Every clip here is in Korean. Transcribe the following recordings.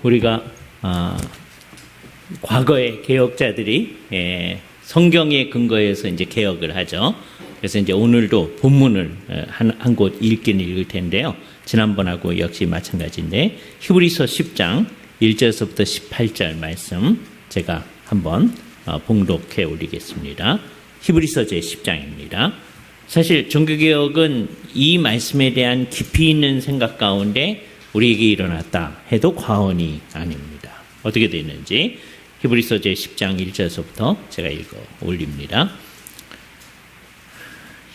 우리가 과거의 개혁자들이 성경에 근거해서 이제 개혁을 하죠. 그래서 이제 오늘도 본문을 한 곳 읽을 텐데요. 지난번하고 역시 마찬가지인데 히브리서 10장 1절서부터 18절 말씀 제가 한번 봉독해 올리겠습니다. 히브리서 제10장입니다. 사실 종교개혁은 이 말씀에 대한 깊이 있는 생각 가운데 우리에게 일어났다 해도 과언이 아닙니다. 어떻게 되는지 히브리서 제10장 1절서부터 제가 읽어 올립니다.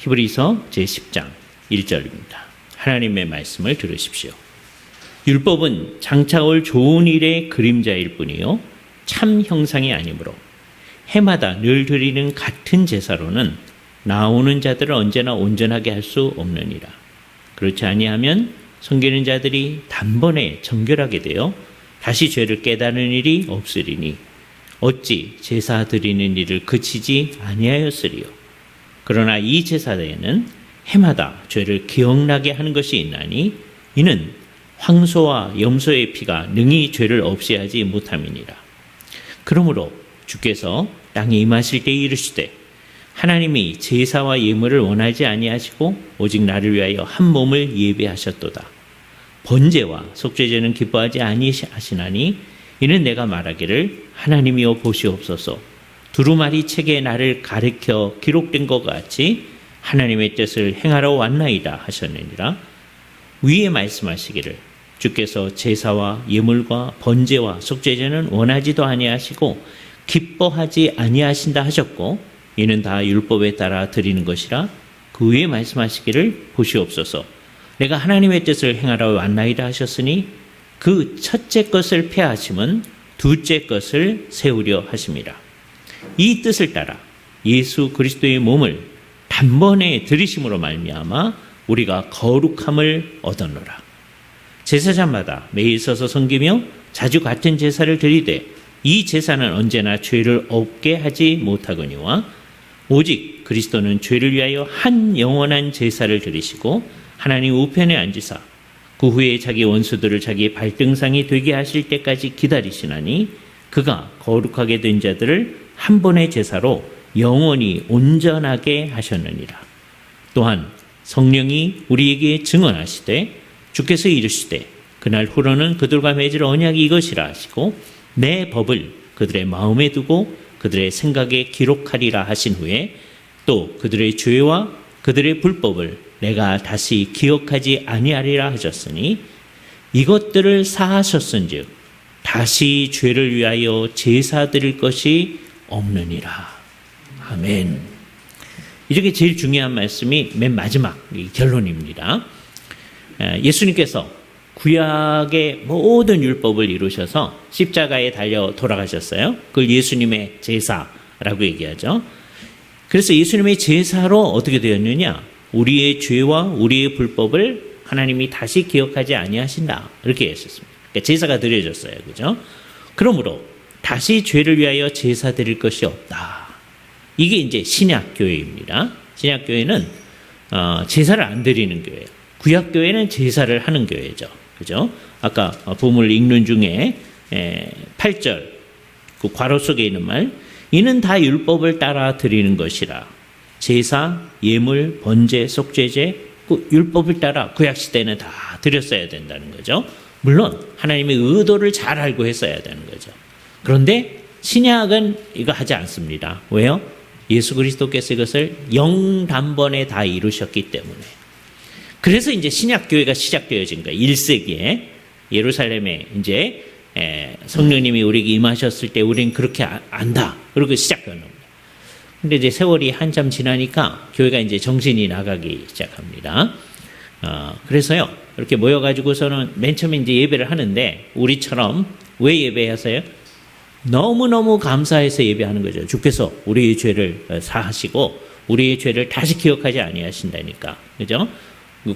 히브리서 제10장 1절입니다. 하나님의 말씀을 들으십시오. 율법은 장차 올 좋은 일의 그림자일 뿐이요 참 형상이 아니므로 해마다 늘 드리는 같은 제사로는 나오는 자들을 언제나 온전하게 할 수 없느니라. 그렇지 아니하면 섬기는 자들이 단번에 정결하게 되어 다시 죄를 깨닫는 일이 없으리니 어찌 제사 드리는 일을 그치지 아니하였으리요. 그러나 이 제사에는 해마다 죄를 기억나게 하는 것이 있나니 이는 황소와 염소의 피가 능히 죄를 없이 하지 못함이니라. 그러므로 주께서 땅에 임하실 때 이르시되 하나님이 제사와 예물을 원하지 아니하시고 오직 나를 위하여 한 몸을 예배하셨도다. 번제와 속죄제는 기뻐하지 아니하시나니 이는 내가 말하기를 하나님이여 보시옵소서 두루마리 책에 나를 가리켜 기록된 것 같이 하나님의 뜻을 행하러 왔나이다 하셨느니라. 위에 말씀하시기를 주께서 제사와 예물과 번제와 속죄제는 원하지도 아니하시고 기뻐하지 아니하신다 하셨고 이는 다 율법에 따라 드리는 것이라. 그 위에 말씀하시기를 보시옵소서 내가 하나님의 뜻을 행하러 왔나이다 하셨으니 그 첫째 것을 폐하심은 둘째 것을 세우려 하심이라. 이 뜻을 따라 예수 그리스도의 몸을 단번에 들이심으로 말미암아 우리가 거룩함을 얻었노라. 제사장마다 매일 서서 섬기며 자주 같은 제사를 드리되 이 제사는 언제나 죄를 없게 하지 못하거니와 오직 그리스도는 죄를 위하여 한 영원한 제사를 드리시고 하나님 우편에 앉으사 그 후에 자기 원수들을 자기의 발등상이 되게 하실 때까지 기다리시나니 그가 거룩하게 된 자들을 한 번의 제사로 영원히 온전하게 하셨느니라. 또한 성령이 우리에게 증언하시되 주께서 이르시되 그날 후로는 그들과 맺을 언약이 이것이라 하시고 내 법을 그들의 마음에 두고 그들의 생각에 기록하리라 하신 후에 또 그들의 죄와 그들의 불법을 내가 다시 기억하지 아니하리라 하셨으니 이것들을 사하셨은즉 다시 죄를 위하여 제사 드릴 것이 없느니라. 아멘. 이게 제일 중요한 말씀이 맨 마지막 결론입니다. 예수님께서 구약의 모든 율법을 이루셔서 십자가에 달려 돌아가셨어요. 그걸 예수님의 제사라고 얘기하죠. 그래서 예수님의 제사로 어떻게 되었느냐? 우리의 죄와 우리의 불법을 하나님이 다시 기억하지 아니하신다. 이렇게 했었습니다. 그러니까 제사가 드려졌어요. 그죠? 그러므로 다시 죄를 위하여 제사 드릴 것이 없다. 이게 이제 신약교회입니다. 신약교회는 제사를 안 드리는 교회예요. 구약교회는 제사를 하는 교회죠. 그죠? 아까 본문을 읽는 중에 8절 그 괄호 속에 있는 말 이는 다 율법을 따라 드리는 것이라. 제사, 예물, 번제, 속죄제 그 율법을 따라 구약시대는 다 드렸어야 된다는 거죠. 물론 하나님의 의도를 잘 알고 했어야 되는 거죠. 그런데 신약은 이거 하지 않습니다. 왜요? 예수 그리스도께서 이것을 영단번에 다 이루셨기 때문에. 그래서 이제 신약교회가 시작되어진 거예요. 1세기에 예루살렘에 이제 성령님이 우리에게 임하셨을 때 우리는 그렇게 안다. 그리고 시작하는 겁니다. 근데 이제 세월이 한참 지나니까 교회가 이제 정신이 나가기 시작합니다. 그래서요, 이렇게 모여가지고서는 맨 처음에 이제 예배를 하는데 우리처럼 왜 예배하세요? 너무너무 감사해서 예배하는 거죠. 주께서 우리의 죄를 사하시고 우리의 죄를 다시 기억하지 아니하신다니까. 그죠?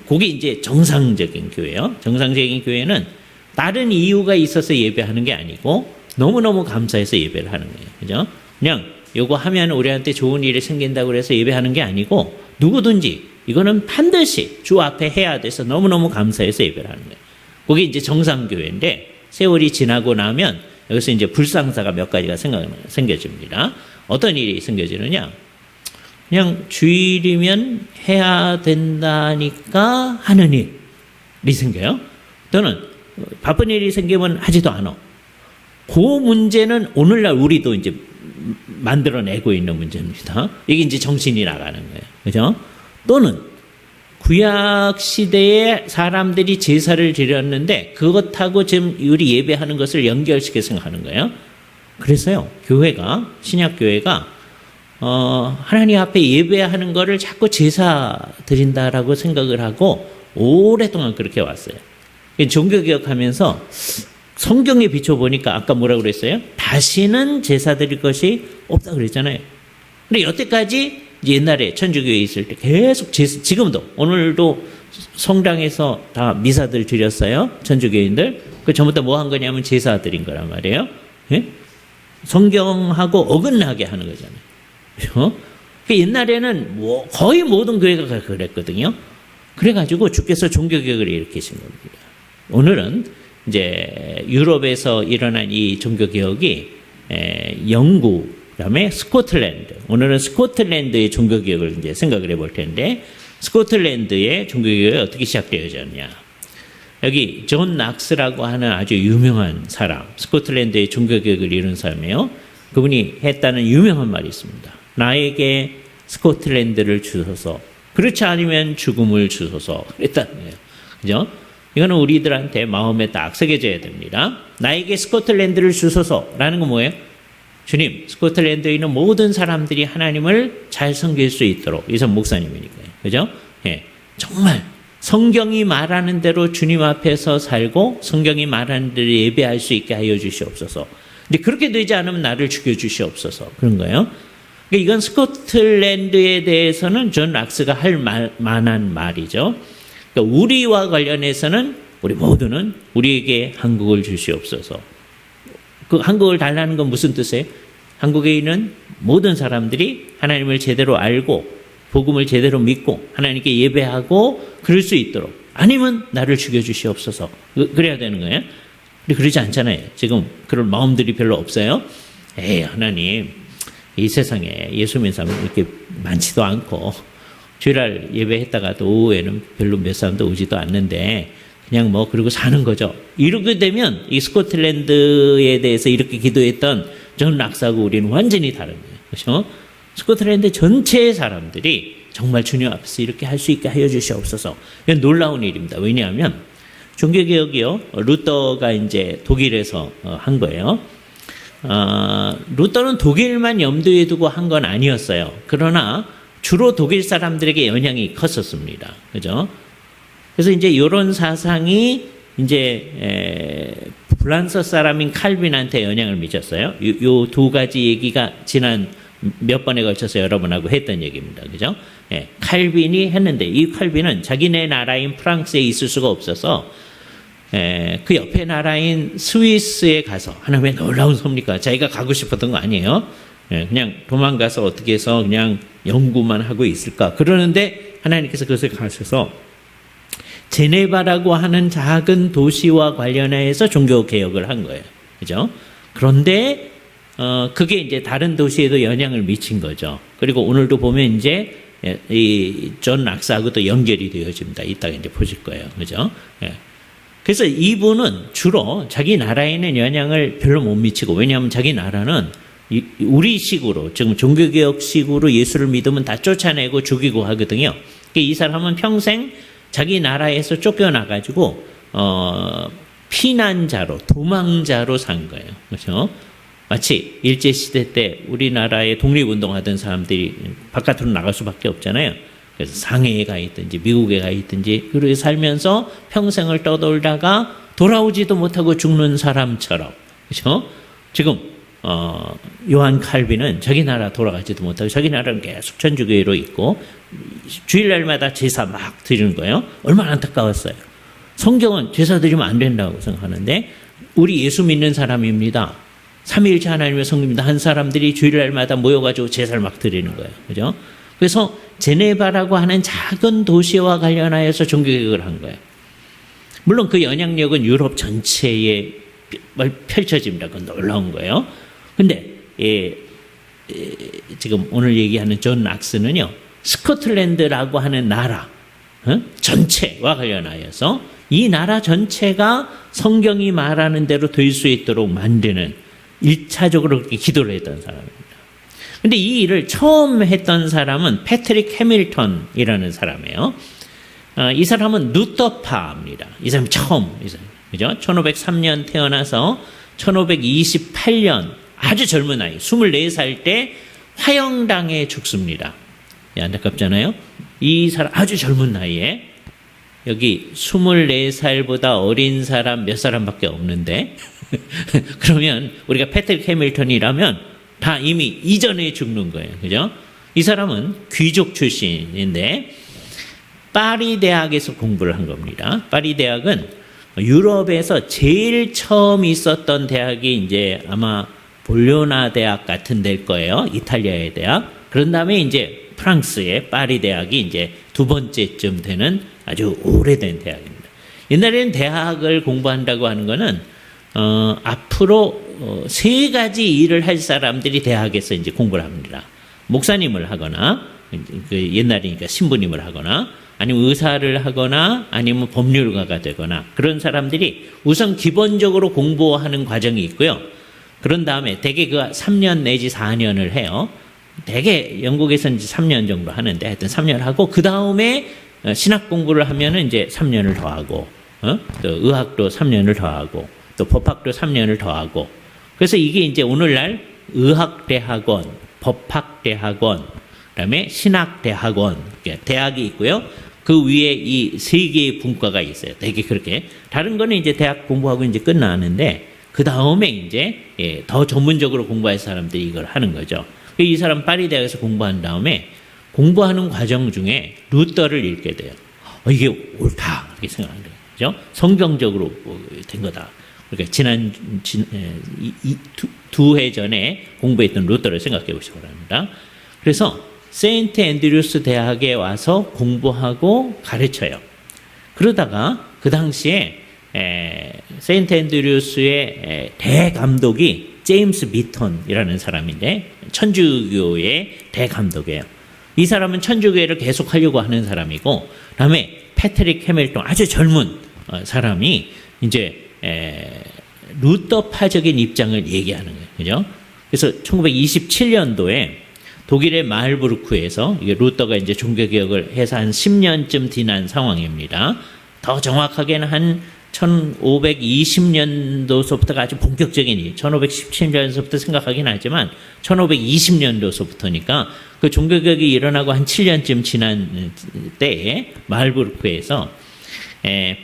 그게 이제 정상적인 교회예요. 정상적인 교회는 다른 이유가 있어서 예배하는 게 아니고 너무너무 감사해서 예배를 하는 거예요. 그죠? 그냥 요거 하면 우리한테 좋은 일이 생긴다고 해서 예배하는 게 아니고 누구든지 이거는 반드시 주 앞에 해야 돼서 너무너무 감사해서 예배를 하는 거예요. 그게 이제 정상교회인데 세월이 지나고 나면 여기서 이제 불상사가 몇 가지가 생겨집니다. 어떤 일이 생겨지느냐? 그냥 주일이면 해야 된다니까 하는 일이 생겨요. 또는 바쁜 일이 생기면 하지도 않아. 그 문제는 오늘날 우리도 이제 만들어내고 있는 문제입니다. 이게 이제 정신이 나가는 거예요. 그죠? 또는 구약 시대에 사람들이 제사를 드렸는데 그것하고 지금 우리 예배하는 것을 연결시켜 생각하는 거예요. 그래서요, 교회가, 신약교회가 하나님 앞에 예배하는 거를 자꾸 제사 드린다라고 생각을 하고 오랫동안 그렇게 왔어요. 종교개혁하면서 성경에 비춰보니까 아까 뭐라고 그랬어요? 다시는 제사 드릴 것이 없다 그랬잖아요. 근데 여태까지 옛날에 천주교에 있을 때 계속 제사, 지금도 오늘도 성당에서 다 미사들 드렸어요. 천주교인들. 그 전부터 뭐 한 거냐면 제사 드린 거란 말이에요. 예? 성경하고 어긋나게 하는 거잖아요. 그 옛날에는 뭐 거의 모든 교회가 그랬거든요. 그래가지고 주께서 종교개혁을 일으키신 겁니다. 오늘은 이제 유럽에서 일어난 이 종교개혁이 영국, 그다음에 스코틀랜드. 오늘은 스코틀랜드의 종교개혁을 이제 생각을 해볼 텐데, 스코틀랜드의 종교개혁이 어떻게 시작되어졌냐? 여기 존 낙스라고 하는 아주 유명한 사람, 스코틀랜드의 종교개혁을 이룬 사람이에요. 그분이 했다는 유명한 말이 있습니다. 나에게 스코틀랜드를 주소서, 그렇지 않으면 죽음을 주소서. 그랬다는 거예요. 그죠? 이거는 우리들한테 마음에 딱 새겨져야 됩니다. 나에게 스코틀랜드를 주소서라는 건 뭐예요? 주님, 스코틀랜드에 있는 모든 사람들이 하나님을 잘 섬길 수 있도록. 이선 목사님이니까요. 그죠? 예. 정말 성경이 말하는 대로 주님 앞에서 살고 성경이 말하는 대로 예배할 수 있게 하여 주시옵소서. 근데 그렇게 되지 않으면 나를 죽여주시옵소서. 그런 거예요. 그러니까 이건 스코틀랜드에 대해서는 존 락스가 할 만한 말이죠. 그러니까 우리와 관련해서는 우리 모두는 우리에게 한국을 주시옵소서. 그 한국을 달라는 건 무슨 뜻이에요? 한국에 있는 모든 사람들이 하나님을 제대로 알고 복음을 제대로 믿고 하나님께 예배하고 그럴 수 있도록. 아니면 나를 죽여주시옵소서. 그래야 되는 거예요. 근데 그러지 않잖아요. 지금 그런 마음들이 별로 없어요. 에이, 하나님, 이 세상에 예수 믿는 사람은 이렇게 많지도 않고 주일날 예배했다가도 오후에는 별로 몇 사람도 오지도 않는데 그냥 뭐 그러고 사는 거죠. 이렇게 되면 이 스코틀랜드에 대해서 이렇게 기도했던 존 락스하고 우리는 완전히 다른 거예요. 그렇죠? 스코틀랜드 전체의 사람들이 정말 주님 앞에서 이렇게 할 수 있게 하여 주시옵소서. 이건 놀라운 일입니다. 왜냐하면 종교개혁이요, 루터가 이제 독일에서 한 거예요. 루터는 독일만 염두에 두고 한 건 아니었어요. 그러나 주로 독일 사람들에게 영향이 컸었습니다. 그죠? 그래서 이제 이런 사상이 이제 프랑스 사람인 칼빈한테 영향을 미쳤어요. 요 두 가지 얘기가 지난 몇 번에 걸쳐서 여러분하고 했던 얘기입니다. 그죠? 예, 칼빈이 했는데 이 칼빈은 자기네 나라인 프랑스에 있을 수가 없어서 그 옆에 나라인 스위스에 가서, 하나님의 놀라운 섭니까? 자기가 가고 싶었던 거 아니에요. 그냥 도망가서 어떻게 해서 그냥 연구만 하고 있을까? 그러는데 하나님께서 그것을 가셔서 제네바라고 하는 작은 도시와 관련해서 종교 개혁을 한 거예요. 그죠? 그런데 그게 이제 다른 도시에도 영향을 미친 거죠. 그리고 오늘도 보면 이제 이 존 락스하고도 연결이 되어집니다. 이따가 이제 보실 거예요. 그죠? 예. 그래서 이분은 주로 자기 나라에는 영향을 별로 못 미치고, 왜냐하면 자기 나라는 우리식으로, 지금 종교개혁식으로 예수를 믿으면 다 쫓아내고 죽이고 하거든요. 이 사람은 평생 자기 나라에서 쫓겨나가지고 피난자로, 도망자로 산 거예요. 그렇죠? 마치 일제시대 때 우리나라에 독립운동하던 사람들이 바깥으로 나갈 수밖에 없잖아요. 그래서 상해에 가 있든지 미국에 가 있든지 그렇게 살면서 평생을 떠돌다가 돌아오지도 못하고 죽는 사람처럼. 그렇죠? 지금 요한 칼빈은 자기 나라 돌아가지도 못하고 자기 나라는 계속 천주교회로 있고 주일날마다 제사 막 드리는 거예요. 얼마나 안타까웠어요. 성경은 제사 드리면 안 된다고 생각하는데 우리 예수 믿는 사람입니다. 삼위일체 하나님의 성도입니다. 한 사람들이 주일날마다 모여가지고 제사를 막 드리는 거예요. 그죠? 그래서 제네바라고 하는 작은 도시와 관련하여서 종교개혁을 한 거예요. 물론 그 영향력은 유럽 전체에 펼쳐집니다. 그건 놀라운 거예요. 근데 지금 오늘 얘기하는 존 낙스는요, 스코틀랜드라고 하는 나라 전체와 관련하여서 이 나라 전체가 성경이 말하는 대로 될 수 있도록 만드는 1차적으로 그렇게 기도를 했던 사람입니다. 근데 이 일을 처음 했던 사람은 패트릭 해밀턴이라는 사람이에요. 이 사람은 루터파입니다. 이 사람이 처음, 그죠? 1503년 태어나서 1528년 아주 젊은 나이, 24살 때 화형당해 죽습니다. 안타깝잖아요. 이 사람 아주 젊은 나이에 여기 24살보다 어린 사람 몇 사람밖에 없는데 그러면 우리가 패트릭 해밀턴이라면 다 이미 이전에 죽는 거예요. 그죠? 이 사람은 귀족 출신인데 파리 대학에서 공부를 한 겁니다. 파리 대학은 유럽에서 제일 처음 있었던 대학이 이제 아마 볼로나 대학 같은 데일 거예요. 이탈리아의 대학. 그런 다음에 이제 프랑스의 파리 대학이 이제 두 번째쯤 되는 아주 오래된 대학입니다. 옛날에는 대학을 공부한다고 하는 거는 앞으로 세 가지 일을 할 사람들이 대학에서 이제 공부를 합니다. 목사님을 하거나, 그 옛날이니까 신부님을 하거나, 아니면 의사를 하거나, 아니면 법률가가 되거나, 그런 사람들이 우선 기본적으로 공부하는 과정이 있고요. 그런 다음에 대개 그 3년 내지 4년을 해요. 대개 영국에서는 이제 3년 정도 하는데, 하여튼 3년 하고, 그 다음에 신학 공부를 하면은 이제 3년을 더 하고, 또 의학도 3년을 더 하고, 또 법학도 3년을 더 하고, 그래서 이게 이제 오늘날 의학대학원, 법학대학원, 그다음에 신학대학원, 대학이 있고요. 그 위에 이 세 개의 분과가 있어요. 되게 그렇게. 다른 거는 이제 대학 공부하고 이제 끝나는데, 그 다음에 이제 더 전문적으로 공부할 사람들이 이걸 하는 거죠. 이 사람 파리 대학에서 공부한 다음에 공부하는 과정 중에 루터를 읽게 돼요. 이게 옳다 이렇게 생각하는 거예요. 그죠? 성경적으로 된 거다. 그러니까 두 해 전에 공부했던 루터를 생각해 보시기 바랍니다. 그래서 세인트 앤드류스 대학에 와서 공부하고 가르쳐요. 그러다가 그 당시에 세인트 앤드류스의 대감독이 제임스 미턴이라는 사람인데 천주교의 대감독이에요. 이 사람은 천주교회를 계속 하려고 하는 사람이고, 그다음에 패트릭 해밀턴 아주 젊은 사람이 이제 루터파적인 입장을 얘기하는 거예요. 그죠? 그래서 1927년도에 독일의 마을부르크에서 이게 루터가 이제 종교개혁을 해서 한 10년쯤 지난 상황입니다. 더 정확하게는 한 1520년도서부터가 아주 본격적인 일, 1517년서부터 생각하긴 하지만 1520년도서부터니까 그 종교개혁이 일어나고 한 7년쯤 지난 때에 마을부르크에서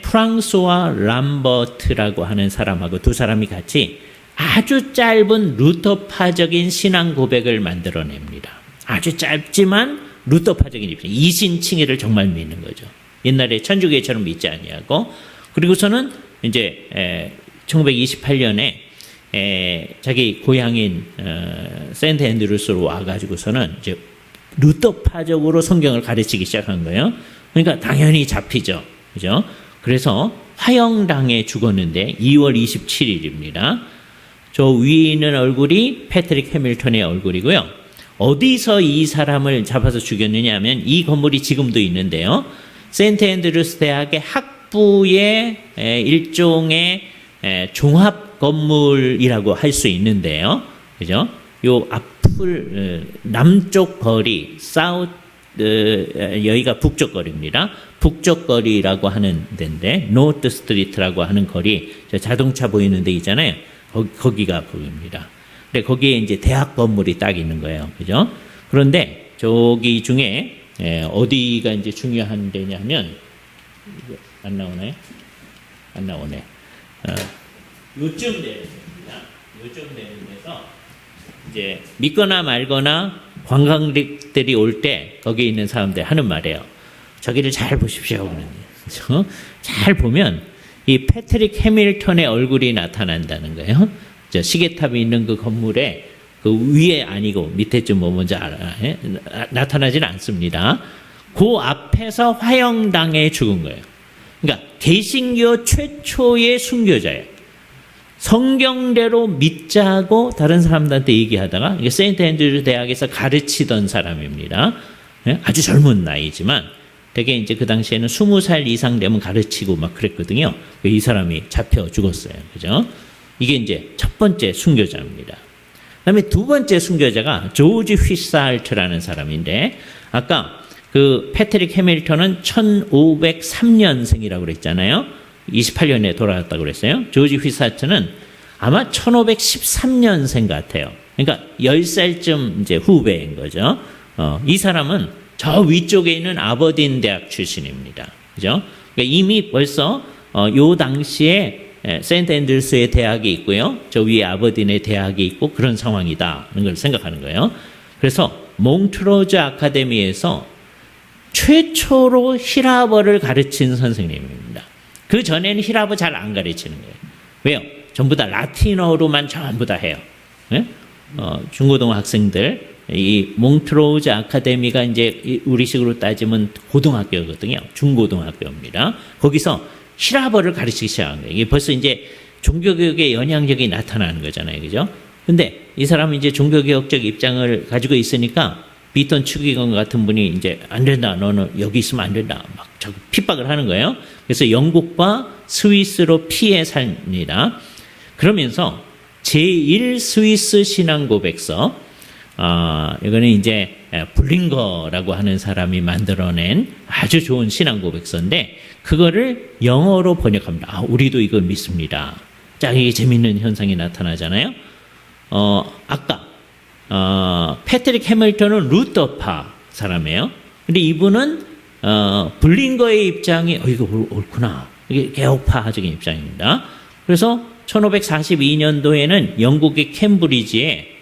프랑스와 람버트라고 하는 사람하고 두 사람이 같이 아주 짧은 루터파적인 신앙 고백을 만들어냅니다. 아주 짧지만 루터파적인 입장, 이신칭의를 정말 믿는 거죠. 옛날에 천주교회처럼 믿지 아니하고, 그리고서는 이제 1928년에 자기 고향인 세인트 앤드루스로 와가지고서는 이제 루터파적으로 성경을 가르치기 시작한 거예요. 그러니까 당연히 잡히죠. 그죠? 그래서 화형당해 죽었는데 2월 27일입니다. 저 위에 있는 얼굴이 패트릭 해밀턴의 얼굴이고요. 어디서 이 사람을 잡아서 죽였느냐 하면 이 건물이 지금도 있는데요. 세인트 앤드루스 대학의 학부의 일종의 종합 건물이라고 할 수 있는데요. 그죠? 요 앞을 남쪽 거리, 여기가 북쪽 거리입니다. 북쪽 거리라고 하는 데인데, 노트 스트리트라고 하는 거리, 자동차 보이는 데 있잖아요. 거기가 거기입니다. 근데 거기에 이제 대학 건물이 딱 있는 거예요. 그죠? 그런데 저기 중에 어디가 이제 중요한 데냐면, 안 나오나요? 안 나오네. 요쯤 되는 데입니다. 요쯤 되는 데서 이제 믿거나 말거나 관광객들이 올 때 거기에 있는 사람들 하는 말이에요. 저기를 잘 보십시오. 그렇죠? 잘 보면 이 패트릭 해밀턴의 얼굴이 나타난다는 거예요. 저 시계탑이 있는 그 건물에 그 위에 아니고 밑에쯤 뭐 뭔지 알아요. 나타나지는 않습니다. 그 앞에서 화형당해 죽은 거예요. 그러니까 개신교 최초의 순교자예요. 성경대로 믿자고 다른 사람들한테 얘기하다가 이게 세인트 앤드류 대학에서 가르치던 사람입니다. 아주 젊은 나이지만 되게 이제 그 당시에는 20살 이상 되면 가르치고 막 그랬거든요. 이 사람이 잡혀 죽었어요. 그죠? 이게 이제 첫 번째 순교자입니다. 그다음에 두 번째 순교자가 조지 휘살트라는 사람인데 아까 그 패트릭 해밀턴은 1503년생이라고 그랬잖아요. 28년에 돌아왔다고 그랬어요. 조지 휘살트는 아마 1513년생 같아요. 그러니까 10살쯤 이제 후배인 거죠. 이 사람은 저 위쪽에 있는 아버딘 대학 출신입니다. 그죠? 그러니까 이미 벌써 요 당시에 세인트 앤드루스의 대학이 있고요. 저 위에 아버딘의 대학이 있고 그런 상황이다는 걸 생각하는 거예요. 그래서 몽트로즈 아카데미에서 최초로 히라버를 가르친 선생님입니다. 그 전에는 히라버 잘 안 가르치는 거예요. 왜요? 전부 다 라틴어로만 전부 다 해요. 네? 중고등 학생들 이 몽트로즈 아카데미가 이제 우리식으로 따지면 고등학교거든요. 중고등학교입니다. 거기서 히라버를 가르치기 시작한 거예요. 이게 벌써 이제 종교개혁의 영향력이 나타나는 거잖아요. 그죠? 근데 이 사람은 이제 종교개혁적 입장을 가지고 있으니까 비턴 추기경 같은 분이 이제 안 된다. 너는 여기 있으면 안 된다. 막 자꾸 핍박을 하는 거예요. 그래서 영국과 스위스로 피해 삽니다. 그러면서 제1 스위스 신앙 고백서, 이거는 이제 블링거라고 하는 사람이 만들어낸 아주 좋은 신앙 고백서인데 그거를 영어로 번역합니다. 우리도 이걸 믿습니다. 자, 이게 재밌는 현상이 나타나잖아요. 아까 패트릭 해밀턴은 루터파 사람이에요. 근데 이분은 블링거의 입장이 이거 옳구나. 이게 개혁파적인 입장입니다. 그래서 1542년도에는 영국의 캠브리지에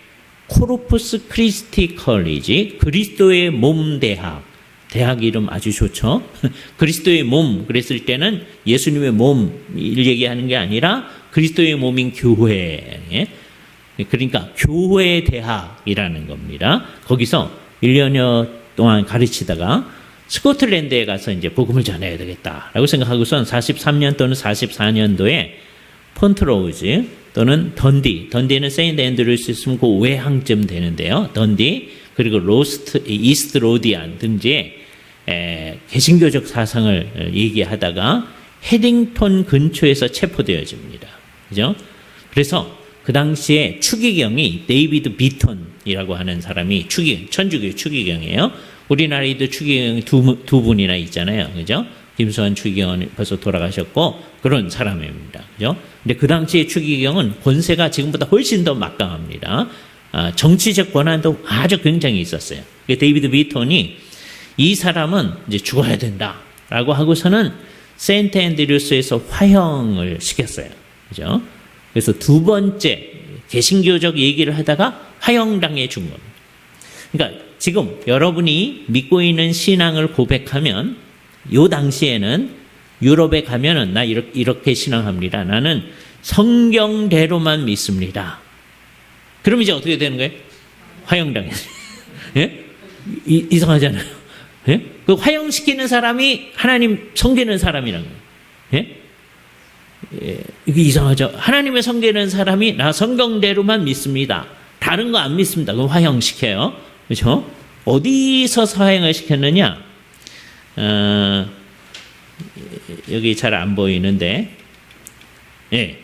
코르푸스 크리스티 컬리지, 그리스도의 몸 대학 이름 아주 좋죠. 그리스도의 몸 그랬을 때는 예수님의 몸을 얘기하는 게 아니라 그리스도의 몸인 교회. 그러니까 교회 대학이라는 겁니다. 거기서 1년여 동안 가르치다가 스코틀랜드에 가서 이제 복음을 전해야 되겠다라고 생각하고선 43년 또는 44년도에 폰트로우즈 또는 던디는 세인트 앤드루스 있으면 그 외항쯤 되는데요. 던디 그리고 이스트 로디안 등지에 개신교적 사상을 얘기하다가 헤딩턴 근처에서 체포되어집니다. 그죠? 그래서 그 당시에 추기경이 데이비드 비턴이라고 하는 사람이 천주교 추기경이에요. 우리나라에도 추기경이 두 분이나 있잖아요. 그죠? 김수환 추기경은 벌써 돌아가셨고 그런 사람입니다. 그죠? 근데 그 당시에 추기경은 권세가 지금보다 훨씬 더 막강합니다. 정치적 권한도 아주 굉장히 있었어요. 데이비드 비턴이 이 사람은 이제 죽어야 된다라고 하고서는 세인트 앤드류스에서 화형을 시켰어요. 그죠? 그래서 두 번째 개신교적 얘기를 하다가 화형당해 준 겁니다. 그러니까 지금 여러분이 믿고 있는 신앙을 고백하면 요 당시에는 유럽에 가면은 나 이렇게 신앙합니다. 나는 성경대로만 믿습니다. 그럼 이제 어떻게 되는 거예요? 화형당했어요. 예? 이상하잖아요. 예? 그 화형시키는 사람이 하나님 섬기는 사람이라는 거예요. 예? 예, 이게 이상하죠. 하나님의 섬기는 사람이 나 성경대로만 믿습니다. 다른 거 안 믿습니다. 그럼 화형시켜요. 그렇죠? 어디서 화형을 시켰느냐? 여기 잘 안 보이는데, 예,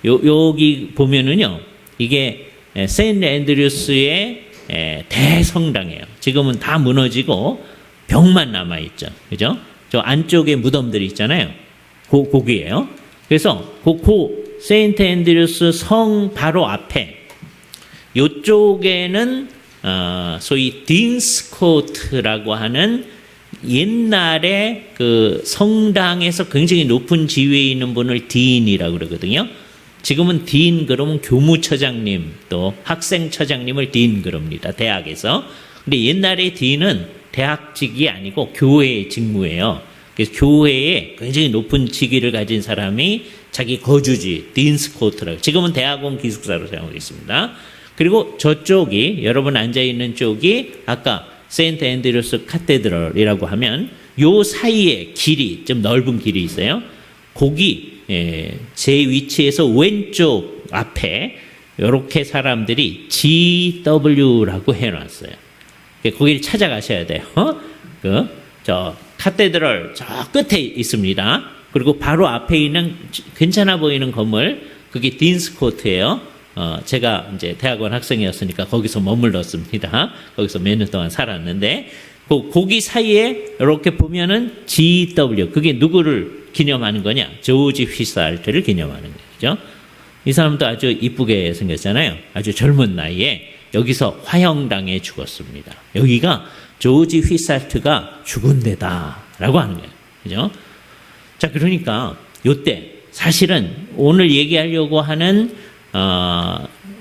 여기 보면은요, 이게 세인트 앤드류스의 대성당이에요. 지금은 다 무너지고 벽만 남아 있죠. 그죠? 저 안쪽에 무덤들이 있잖아요. 거기에요. 그래서 그 세인트 앤드류스 성 바로 앞에 이쪽에는 소위 딘스코트라고 하는 옛날에 그 성당에서 굉장히 높은 지위에 있는 분을 딘이라고 그러거든요. 지금은 딘 그러면 교무처장님 또 학생처장님을 딘 그럽니다. 대학에서. 근데 옛날에 딘은 대학직이 아니고 교회의 직무예요. 그래서 교회에 굉장히 높은 직위를 가진 사람이 자기 거주지 딘스코트라고, 지금은 대학원 기숙사로 사용하고 있습니다. 그리고 저쪽이 여러분 앉아있는 쪽이 아까 세인트 앤드류스 카테드럴이라고 하면 요 사이에 길이 좀 넓은 길이 있어요. 거기 제 위치에서 왼쪽 앞에 이렇게 사람들이 GW라고 해놨어요. 거기를 찾아가셔야 돼요. 저 카테드럴 저 끝에 있습니다. 그리고 바로 앞에 있는 괜찮아 보이는 건물, 그게 딘스코트예요. 제가 이제 대학원 학생이었으니까 거기서 머물렀습니다. 거기서 몇 년 동안 살았는데, 거기 사이에 이렇게 보면은 GW, 그게 누구를 기념하는 거냐? 조지 휘살트를 기념하는 거죠. 이 사람도 아주 이쁘게 생겼잖아요. 아주 젊은 나이에 여기서 화형당해 죽었습니다. 여기가 조지 휘살트가 죽은 데다라고 하는 거예요. 그죠? 자, 그러니까 요때 사실은 오늘 얘기하려고 하는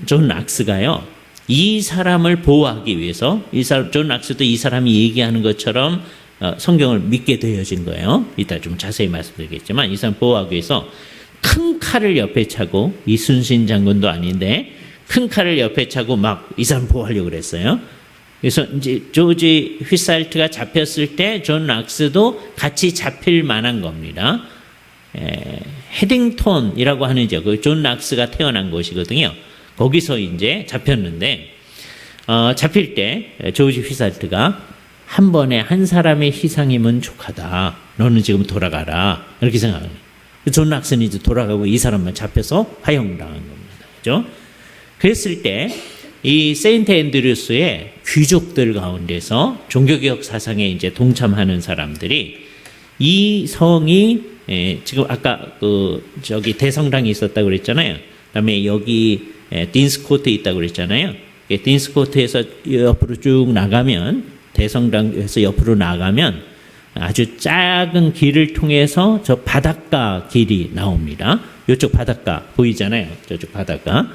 존 락스가요, 이 사람을 보호하기 위해서, 존 락스도 이 사람이 얘기하는 것처럼 성경을 믿게 되어진 거예요. 이따 좀 자세히 말씀드리겠지만, 이 사람 보호하기 위해서 큰 칼을 옆에 차고, 이순신 장군도 아닌데 큰 칼을 옆에 차고 막 이 사람 보호하려고 그랬어요. 그래서 이제 조지 휘살트가 잡혔을 때 존 락스도 같이 잡힐 만한 겁니다. 헤딩턴이라고 하는 지역, 존 락스가 태어난 곳이거든요. 거기서 이제 잡혔는데, 잡힐 때 조지 휘살트가 한 번에 한 사람의 희생이면 족하다. 너는 지금 돌아가라. 이렇게 생각해요. 존 락스는 이제 돌아가고 이 사람만 잡혀서 화형당한 겁니다. 그죠? 그랬을 때 이 세인트 앤드류스의 귀족들 가운데서 종교개혁 사상에 이제 동참하는 사람들이, 이 성이 지금 아까 저기 대성당이 있었다고 그랬잖아요. 그다음에 여기 딘스코트 있다고 그랬잖아요. 딘스코트에서 옆으로 쭉 나가면, 대성당에서 옆으로 나가면 아주 작은 길을 통해서 저 바닷가 길이 나옵니다. 이쪽 바닷가 보이잖아요. 저쪽 바닷가.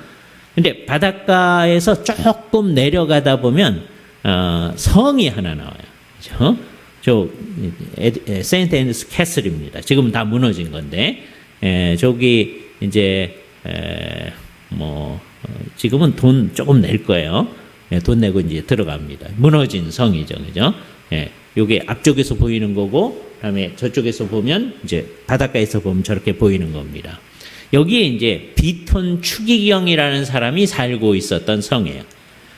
근데 바닷가에서 조금 내려가다 보면 성이 하나 나와요. 그렇죠? 저 세인트 앤드루스 캐슬입니다. 지금 다 무너진 건데, 저기 이제 지금은 돈 조금 낼 거예요. 돈 내고 이제 들어갑니다. 무너진 성이죠, 그죠? 요게 앞쪽에서 보이는 거고, 그다음에 저쪽에서 보면 이제 바닷가에서 보면 저렇게 보이는 겁니다. 여기에 이제 비톤 추기경이라는 사람이 살고 있었던 성이에요.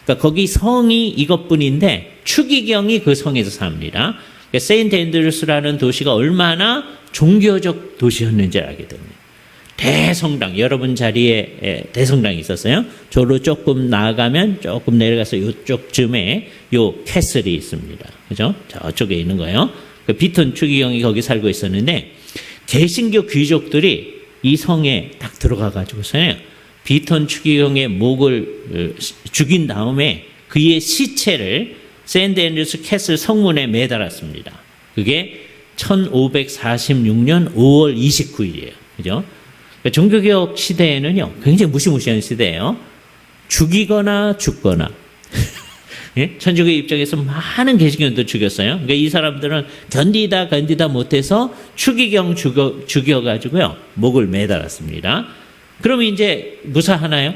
그러니까 거기 성이 이것뿐인데 추기경이 그 성에서 삽니다. 그러니까 세인트 앤드루스라는 도시가 얼마나 종교적 도시였는지 알게 됩니다. 대성당, 여러분 자리에 대성당이 있었어요. 저로 조금 나아가면 조금 내려가서 이쪽쯤에 요 캐슬이 있습니다. 그죠? 저쪽에 있는 거예요. 그 비톤 추기경이 거기 살고 있었는데, 개신교 귀족들이 이 성에 딱 들어가가지고서요, 비톤 추기경의 목을 죽인 다음에 그의 시체를 세인트 앤드루스 캐슬 성문에 매달았습니다. 그게 1546년 5월 29일이에요. 그죠? 그러니까 종교개혁 시대에는요, 굉장히 무시무시한 시대예요. 죽이거나 죽거나. 예? 천주교 입장에서 많은 개신교도 죽였어요. 그러니까 이 사람들은 견디다 못해서 추기경 죽여가지고요, 목을 매달았습니다. 그러면 이제 무사하나요?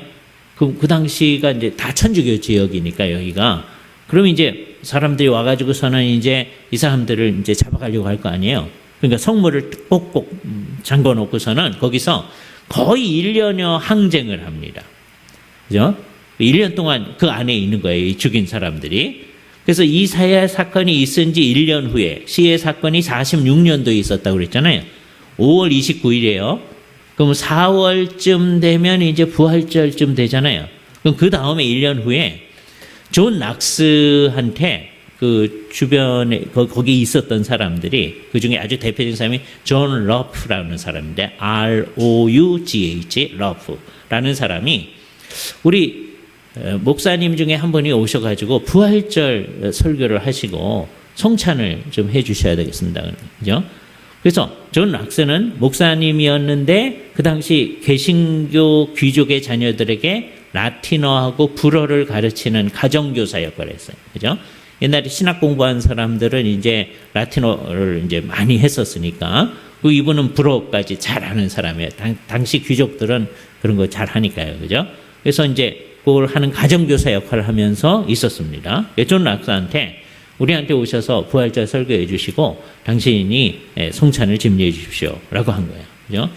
그 당시가 이제 다 천주교 지역이니까 여기가. 그러면 이제 사람들이 와가지고서는 이제 이 사람들을 이제 잡아가려고 할 거 아니에요. 그러니까 성문을 꼭꼭 잠궈 놓고서는 거기서 거의 1년여 항쟁을 합니다. 그죠? 1년 동안 그 안에 있는 거예요, 이 죽인 사람들이. 그래서 이 사건이 있은 지 1년 후에, 시해 사건이 46년도에 있었다고 그랬잖아요. 5월 29일이에요. 그럼 4월쯤 되면 이제 부활절쯤 되잖아요. 그럼 그 다음에 1년 후에 존 락스한테 그 주변에 거기 있었던 사람들이, 그 중에 아주 대표적인 사람이 존 러프라는 사람인데, ROUGH 러프라는 사람이 우리 목사님 중에 한 분이 오셔가지고 부활절 설교를 하시고 성찬을 좀 해주셔야 되겠습니다. 그죠? 그래서 존 락스는 목사님이었는데 그 당시 개신교 귀족의 자녀들에게 라틴어하고 불어를 가르치는 가정교사 역할을 했어요. 그죠? 옛날에 신학 공부한 사람들은 이제 라틴어를 이제 많이 했었으니까, 그 이분은 불어까지 잘하는 사람이에요. 당시 귀족들은 그런 거 잘하니까요. 그죠? 그래서 이제 그걸 하는 가정교사 역할을 하면서 있었습니다. 존 락스한테 우리한테 오셔서 부활절 설교해 주시고 당신이 성찬을 집례해 주십시오 라고 한 거예요. 그죠?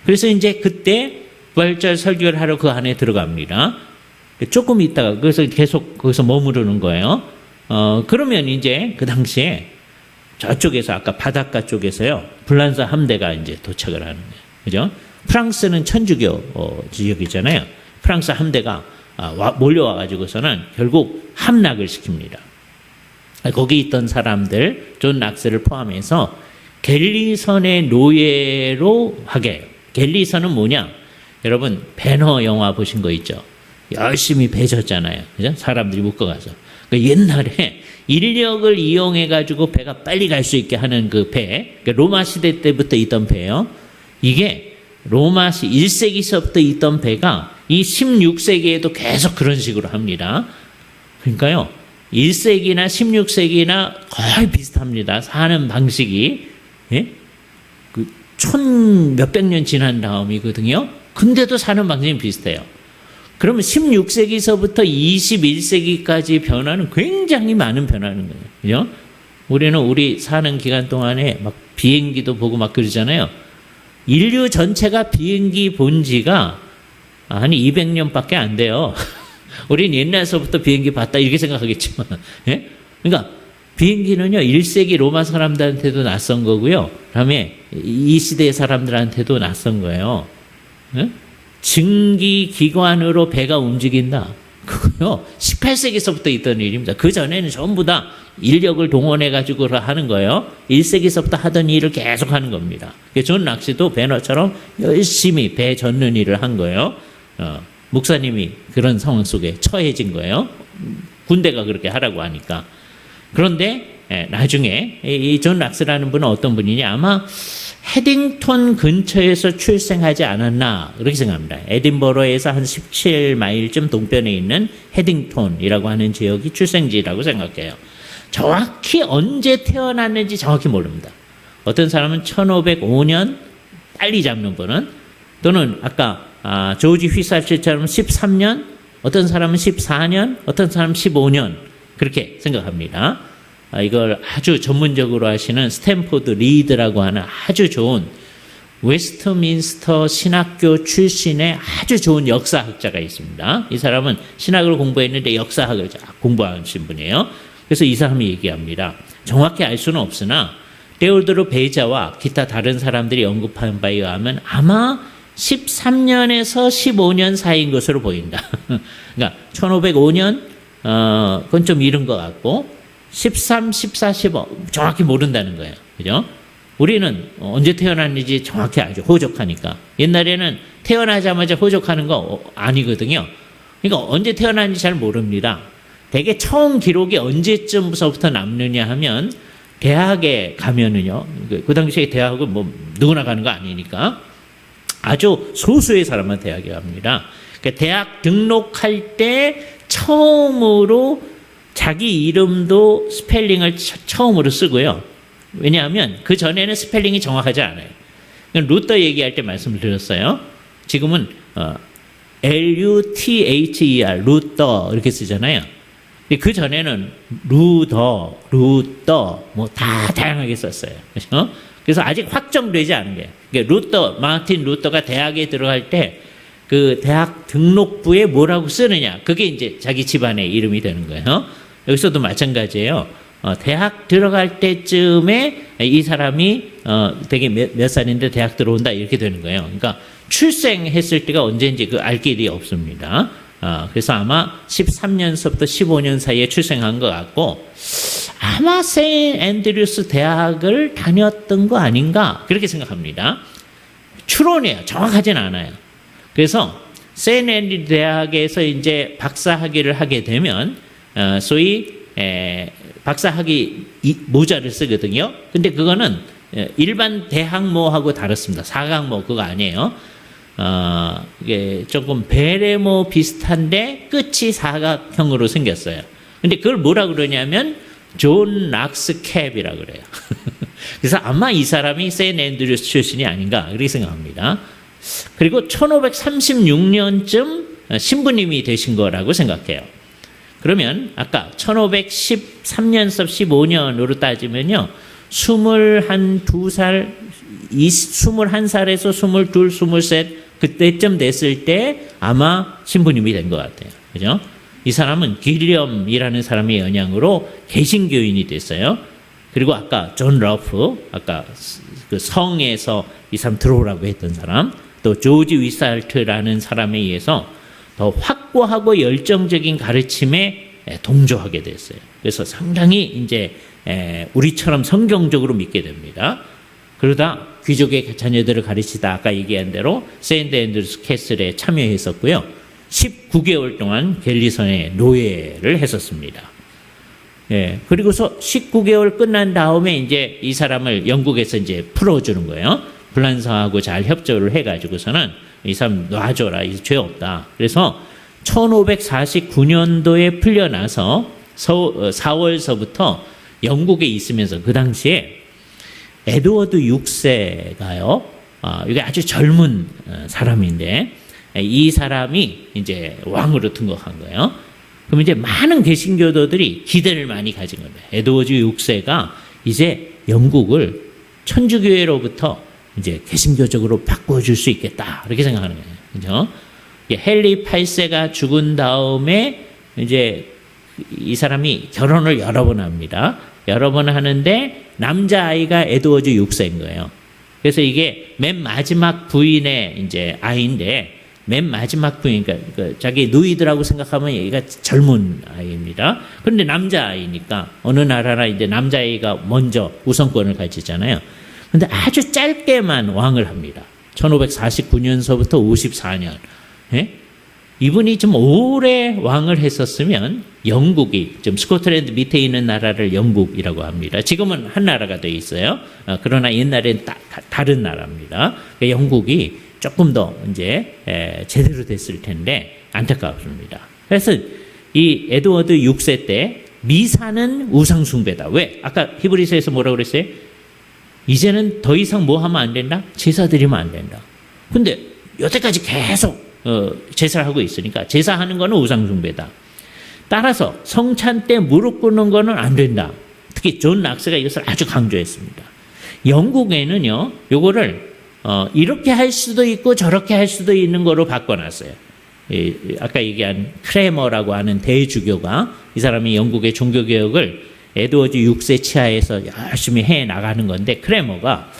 그래서 이제 그때 부활절 설교를 하러 그 안에 들어갑니다. 조금 있다가 그래서 계속 거기서 머무르는 거예요. 그러면 이제 그 당시에 저쪽에서 아까 바닷가 쪽에서요 불란서 함대가 이제 도착을 하는 거예요. 그죠? 프랑스는 천주교 지역이잖아요. 프랑스 함대가 몰려와 가지고서는 결국 함락을 시킵니다. 거기 있던 사람들 존 락스를 포함해서 갤리선의 노예로 하게 해요. 갤리선은 뭐냐? 여러분 배너 영화 보신 거 있죠? 열심히 배 졌잖아요. 그죠? 사람들이 묶어가서. 그러니까 옛날에 인력을 이용해 가지고 배가 빨리 갈 수 있게 하는 그 배, 그러니까 로마 시대 때부터 있던 배예요. 이게 로마 1세기서부터 있던 배가 이 16세기에도 계속 그런 식으로 합니다. 그러니까요. 1세기나 16세기나 거의 비슷합니다. 사는 방식이. 예? 몇백 년 지난 다음이거든요. 근데도 사는 방식이 비슷해요. 그러면 16세기서부터 21세기까지 변화는 굉장히 많은 변화는 거예요. 그죠? 우리는 우리 사는 기간 동안에 막 비행기도 보고 막 그러잖아요. 인류 전체가 비행기 본 지가 한 200년밖에 안 돼요. 우린 옛날서부터 비행기 봤다 이렇게 생각하겠지만. 예? 그러니까 비행기는요 1세기 로마 사람들한테도 낯선 거고요. 그다음에 이 시대 사람들한테도 낯선 거예요. 예? 증기기관으로 배가 움직인다. 그거요 18세기서부터 있던 일입니다. 그 전에는 전부 다 인력을 동원해가지고 하는 거예요. 1세기서부터 하던 일을 계속 하는 겁니다. 존 락시도 배너처럼 열심히 배 젓는 일을 한 거예요. 목사님이 그런 상황 속에 처해진 거예요. 군대가 그렇게 하라고 하니까. 그런데 나중에 이 존 락스라는 분은 어떤 분이냐? 아마 헤딩턴 근처에서 출생하지 않았나 그렇게 생각합니다. 에딘버러에서 한 17마일쯤 동편에 있는 헤딩턴이라고 하는 지역이 출생지라고 생각해요. 정확히 언제 태어났는지 정확히 모릅니다. 어떤 사람은 1505년 빨리 잡는 분은 또는 아까 조지 휘사츠처럼 13년, 어떤 사람은 14년, 어떤 사람은 15년 그렇게 생각합니다. 이걸 아주 전문적으로 하시는 스탠포드 리드라고 하는 아주 좋은 웨스트민스터 신학교 출신의 아주 좋은 역사학자가 있습니다. 이 사람은 신학을 공부했는데 역사학을 공부하신 분이에요. 그래서 이 사람이 얘기합니다. 정확히 알 수는 없으나 데오도르 베자와 기타 다른 사람들이 언급한 바에 의하면 아마 13년에서 15년 사이인 것으로 보인다. 그러니까 1505년 그건 좀 이른 것 같고 13, 14, 15 정확히 모른다는 거예요. 그죠? 우리는 언제 태어났는지 정확히 알죠. 호적하니까. 옛날에는 태어나자마자 호적하는 거 아니거든요. 그러니까 언제 태어났는지 잘 모릅니다. 대개 처음 기록이 언제쯤서부터 남느냐 하면 대학에 가면은요. 그 당시에 대학은 뭐 누구나 가는 거 아니니까 아주 소수의 사람만 대학에 갑니다. 그러니까 대학 등록할 때 처음으로 자기 이름도 스펠링을 처음으로 쓰고요. 왜냐하면 그 전에는 스펠링이 정확하지 않아요. 루터 얘기할 때 말씀을 드렸어요. 지금은 L-U-T-H-E-R, 루터 이렇게 쓰잖아요. 그 전에는 루터 뭐 다 다양하게 썼어요. 그렇죠? 그래서 아직 확정되지 않은 거예요. 그러니까 마틴 루터가 대학에 들어갈 때 그 대학 등록부에 뭐라고 쓰느냐, 그게 이제 자기 집안의 이름이 되는 거예요. 여기서도 마찬가지예요. 대학 들어갈 때쯤에 이 사람이 되게 몇 살인데 대학 들어온다 이렇게 되는 거예요. 그러니까 출생했을 때가 언제인지 그 알 길이 없습니다. 그래서 아마 13년서부터 15년 사이에 출생한 것 같고 아마 세인트 앤드류스 대학을 다녔던 거 아닌가 그렇게 생각합니다. 추론이에요. 정확하진 않아요. 그래서 세인트 앤드류 대학에서 이제 박사학위를 하게 되면 소위 박사학위 모자를 쓰거든요. 근데 그거는 일반 대학모하고 다릅니다. 사각모 그거 아니에요. 이게 조금 베레모 비슷한데 끝이 사각형으로 생겼어요. 근데 그걸 뭐라 그러냐면 존 락스 캡이라 그래요. 그래서 아마 이 사람이 세인트 앤드류스 출신이 아닌가 그렇게 생각합니다. 그리고 1536년쯤 신부님이 되신 거라고 생각해요. 그러면 아까 1513년서 15년으로 따지면요. 22살 21살에서 22, 23 그때쯤 됐을 때 아마 신부님이 된 것 같아요. 그죠? 이 사람은 길리엄이라는 사람의 영향으로 개신교인이 됐어요. 그리고 아까 존 러프, 아까 그 성에서 이 사람 들어오라고 했던 사람, 또 조지 위살트라는 사람에 의해서 더 확고하고 열정적인 가르침에 동조하게 됐어요. 그래서 상당히 이제 우리처럼 성경적으로 믿게 됩니다. 그러다 귀족의 자녀들을 가르치다 아까 얘기한 대로 세인트 앤드루스 캐슬에 참여했었고요. 19개월 동안 갤리선의 노예를 했었습니다. 그리고서 19개월 끝난 다음에 이제 이 사람을 영국에서 이제 풀어주는 거예요. 불란서하고 잘 협조를 해가지고서는 이 사람 놔줘라, 이 죄 없다. 그래서 1549년도에 풀려나서 4월서부터 영국에 있으면서 그 당시에 에드워드 6세가요. 이게 아주 젊은 사람인데 이 사람이 이제 왕으로 등극한 거예요. 그럼 이제 많은 개신교도들이 기대를 많이 가진 겁니다. 에드워드 6세가 이제 영국을 천주교회로부터 이제 개신교적으로 바꿔줄 수 있겠다. 이렇게 생각하는 거예요. 그죠? 헨리 8세가 죽은 다음에 이제 이 사람이 결혼을 여러 번 합니다. 여러 번 하는데 남자아이가 에드워드 6세인 거예요. 그래서 이게 맨 마지막 부인의 이제 아이인데 맨 마지막 부인, 그러니까 자기 누이들하고 생각하면 얘가 젊은 아이입니다. 그런데 남자아이니까 어느 나라나 이제 남자아이가 먼저 우선권을 가지잖아요. 근데 아주 짧게만 왕을 합니다. 1549년서부터 54년. 예? 이분이 좀 오래 왕을 했었으면 영국이, 좀 스코틀랜드 밑에 있는 나라를 영국이라고 합니다. 지금은 한 나라가 돼 있어요. 그러나 옛날엔 다른 나라입니다. 그러니까 영국이 조금 더 이제 제대로 됐을 텐데 안타깝습니다. 그래서 이 에드워드 6세 때 미사는 우상숭배다. 왜? 아까 히브리서에서 뭐라고 그랬어요? 이제는 더 이상 뭐 하면 안 된다? 제사 드리면 안 된다. 근데 여태까지 계속 제사를 하고 있으니까 제사하는 거는 우상숭배다. 따라서 성찬 때 무릎 꿇는 거는 안 된다. 특히 존 락스가 이것을 아주 강조했습니다. 영국에는요, 요거를 이렇게 할 수도 있고 저렇게 할 수도 있는 거로 바꿔놨어요. 아까 얘기한 크레머라고 하는 대주교가, 이 사람이 영국의 종교개혁을 에드워드 6세 치하에서 열심히 해 나가는 건데, 크레머가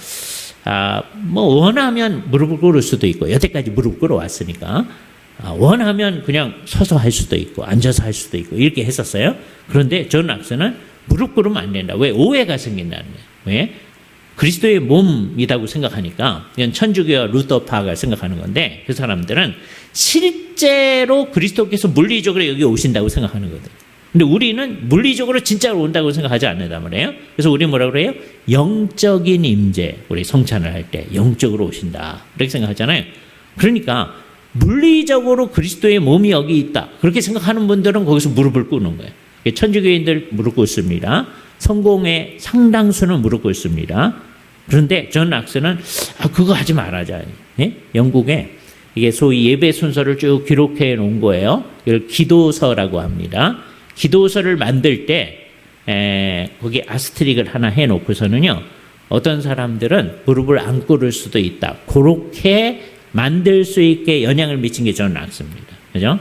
뭐 원하면 무릎을 꿇을 수도 있고, 여태까지 무릎 꿇어 왔으니까 원하면 그냥 서서 할 수도 있고 앉아서 할 수도 있고 이렇게 했었어요. 그런데 존 락스는 무릎 꿇으면 안 된다. 왜? 오해가 생긴다는 거예요. 왜? 그리스도의 몸이라고 생각하니까, 이건 천주교와 루터파가 생각하는 건데, 그 사람들은 실제로 그리스도께서 물리적으로 여기 오신다고 생각하는 거거든요. 근데 우리는 물리적으로 진짜로 온다고 생각하지 않는단 말이에요. 그래서 우리 뭐라고 그래요? 영적인 임재. 우리 성찬을 할 때 영적으로 오신다. 이렇게 생각하잖아요. 그러니까 물리적으로 그리스도의 몸이 여기 있다. 그렇게 생각하는 분들은 거기서 무릎을 꿇는 거예요. 천주교인들 무릎 꿇습니다. 성공의 상당수는 무릎 꿇습니다. 그런데 존 락스는 그거 하지 말아자. 예? 영국에 이게 소위 예배 순서를 쭉 기록해 놓은 거예요. 이걸 기도서라고 합니다. 기도서를 만들 때 거기 아스트릭을 하나 해놓고서는요, 어떤 사람들은 무릎을 안 꿇을 수도 있다. 그렇게 만들 수 있게 영향을 미친 게 존 락스입니다. 그죠?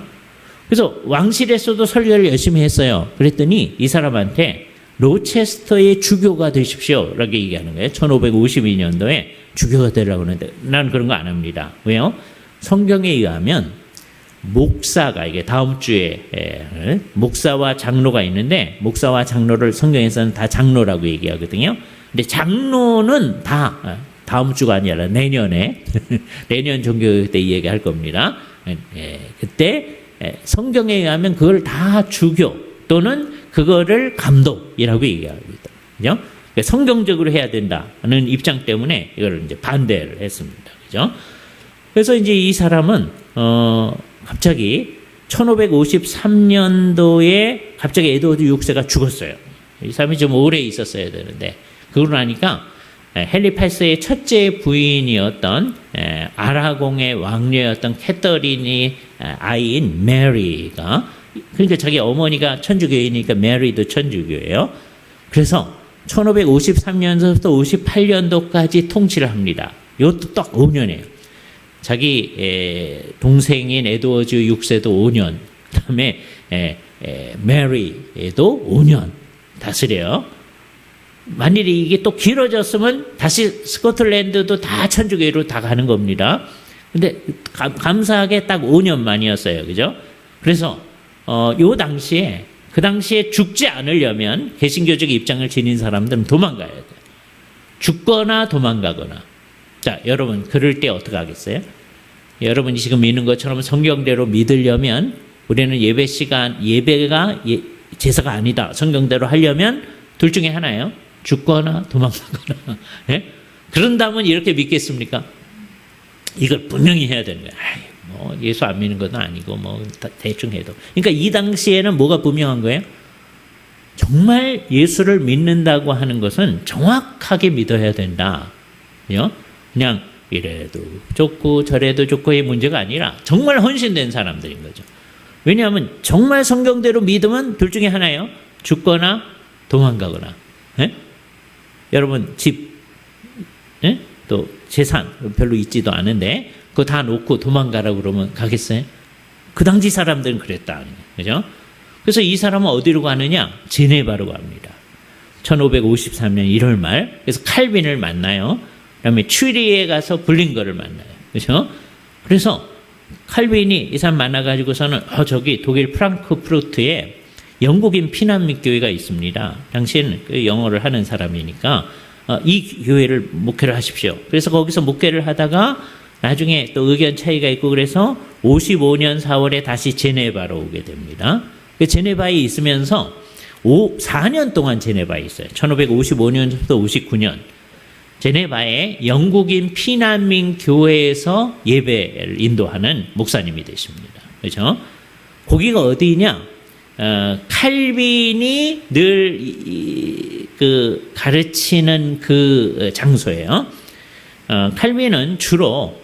그래서 왕실에서도 설교를 열심히 했어요. 그랬더니 이 사람한테 로체스터의 주교가 되십시오 라고 얘기하는 거예요. 1552년도에 주교가 되라고 하는데 난 그런 거 안 합니다. 왜요? 성경에 의하면 목사가, 이게 다음 주에 목사와 장로가 있는데, 목사와 장로를 성경에서는 다 장로라고 얘기하거든요. 근데 장로는 다 다음 주가 아니라 내년에 내년 종교교육 때 얘기할 겁니다. 그때 성경에 의하면 그걸 다 주교 또는 그거를 감독이라고 얘기합니다. 그죠? 성경적으로 해야 된다는 입장 때문에 이걸 이제 반대를 했습니다. 그죠? 그래서 이제 이 사람은 갑자기 1553년도에 갑자기 에드워드 6세가 죽었어요. 이 사람이 좀 오래 있었어야 되는데, 그러고 나니까 헨리 8세의 첫째 부인이었던 아라공의 왕녀였던 캐터린이 아이인 메리가, 그러니까 자기 어머니가 천주교이니까 메리도 천주교예요. 그래서 1553년서부터 58년도까지 통치를 합니다. 이것도 딱 5년이에요. 자기 동생인 에드워즈 6세도 5년, 그 다음에 메리도 5년 다스려요. 만일에 이게 또 길어졌으면 다시 스코틀랜드도 다 천주교로 다 가는 겁니다. 근데 감사하게 딱 5년 만이었어요. 그죠? 그래서 요 당시에 그 당시에 죽지 않으려면 개신교적 입장을 지닌 사람들은 도망가야 돼요. 죽거나 도망가거나. 자, 여러분 그럴 때 어떻게 하겠어요? 여러분이 지금 믿는 것처럼 성경대로 믿으려면 우리는 예배 시간, 예배가 제사가 아니다. 성경대로 하려면 둘 중에 하나예요. 죽거나 도망가거나. 예? 그런다면 이렇게 믿겠습니까? 이걸 분명히 해야 되는 거예요. 뭐 예수 안 믿는 것도 아니고 뭐 대충 해도. 그러니까 이 당시에는 뭐가 분명한 거예요? 정말 예수를 믿는다고 하는 것은 정확하게 믿어야 된다. 그냥 이래도 좋고 저래도 좋고의 문제가 아니라 정말 헌신된 사람들인 거죠. 왜냐하면 정말 성경대로 믿으면 둘 중에 하나예요. 죽거나 도망가거나. 예? 여러분 집, 예? 또 재산 별로 있지도 않은데 그거 다 놓고 도망가라고 그러면 가겠어요? 그 당시 사람들은 그랬다. 그죠? 그래서 이 사람은 어디로 가느냐? 제네바로 갑니다. 1553년 1월 말. 그래서 칼빈을 만나요. 그 다음에 추리에 가서 블링거를 만나요. 그죠? 그래서 칼빈이 이 사람 만나가지고서는 저기 독일 프랑크푸르트에 영국인 피난민 교회가 있습니다. 당시에는 그 영어를 하는 사람이니까 이 교회를 목회를 하십시오. 그래서 거기서 목회를 하다가 나중에 또 의견 차이가 있고 그래서 55년 4월에 다시 제네바로 오게 됩니다. 그 제네바에 있으면서 4년 동안 제네바에 있어요. 1555년부터 59년. 제네바의 영국인 피난민 교회에서 예배를 인도하는 목사님이 되십니다. 그렇죠? 거기가 어디냐? 칼빈이 늘 그 가르치는 그 장소예요. 칼빈은 주로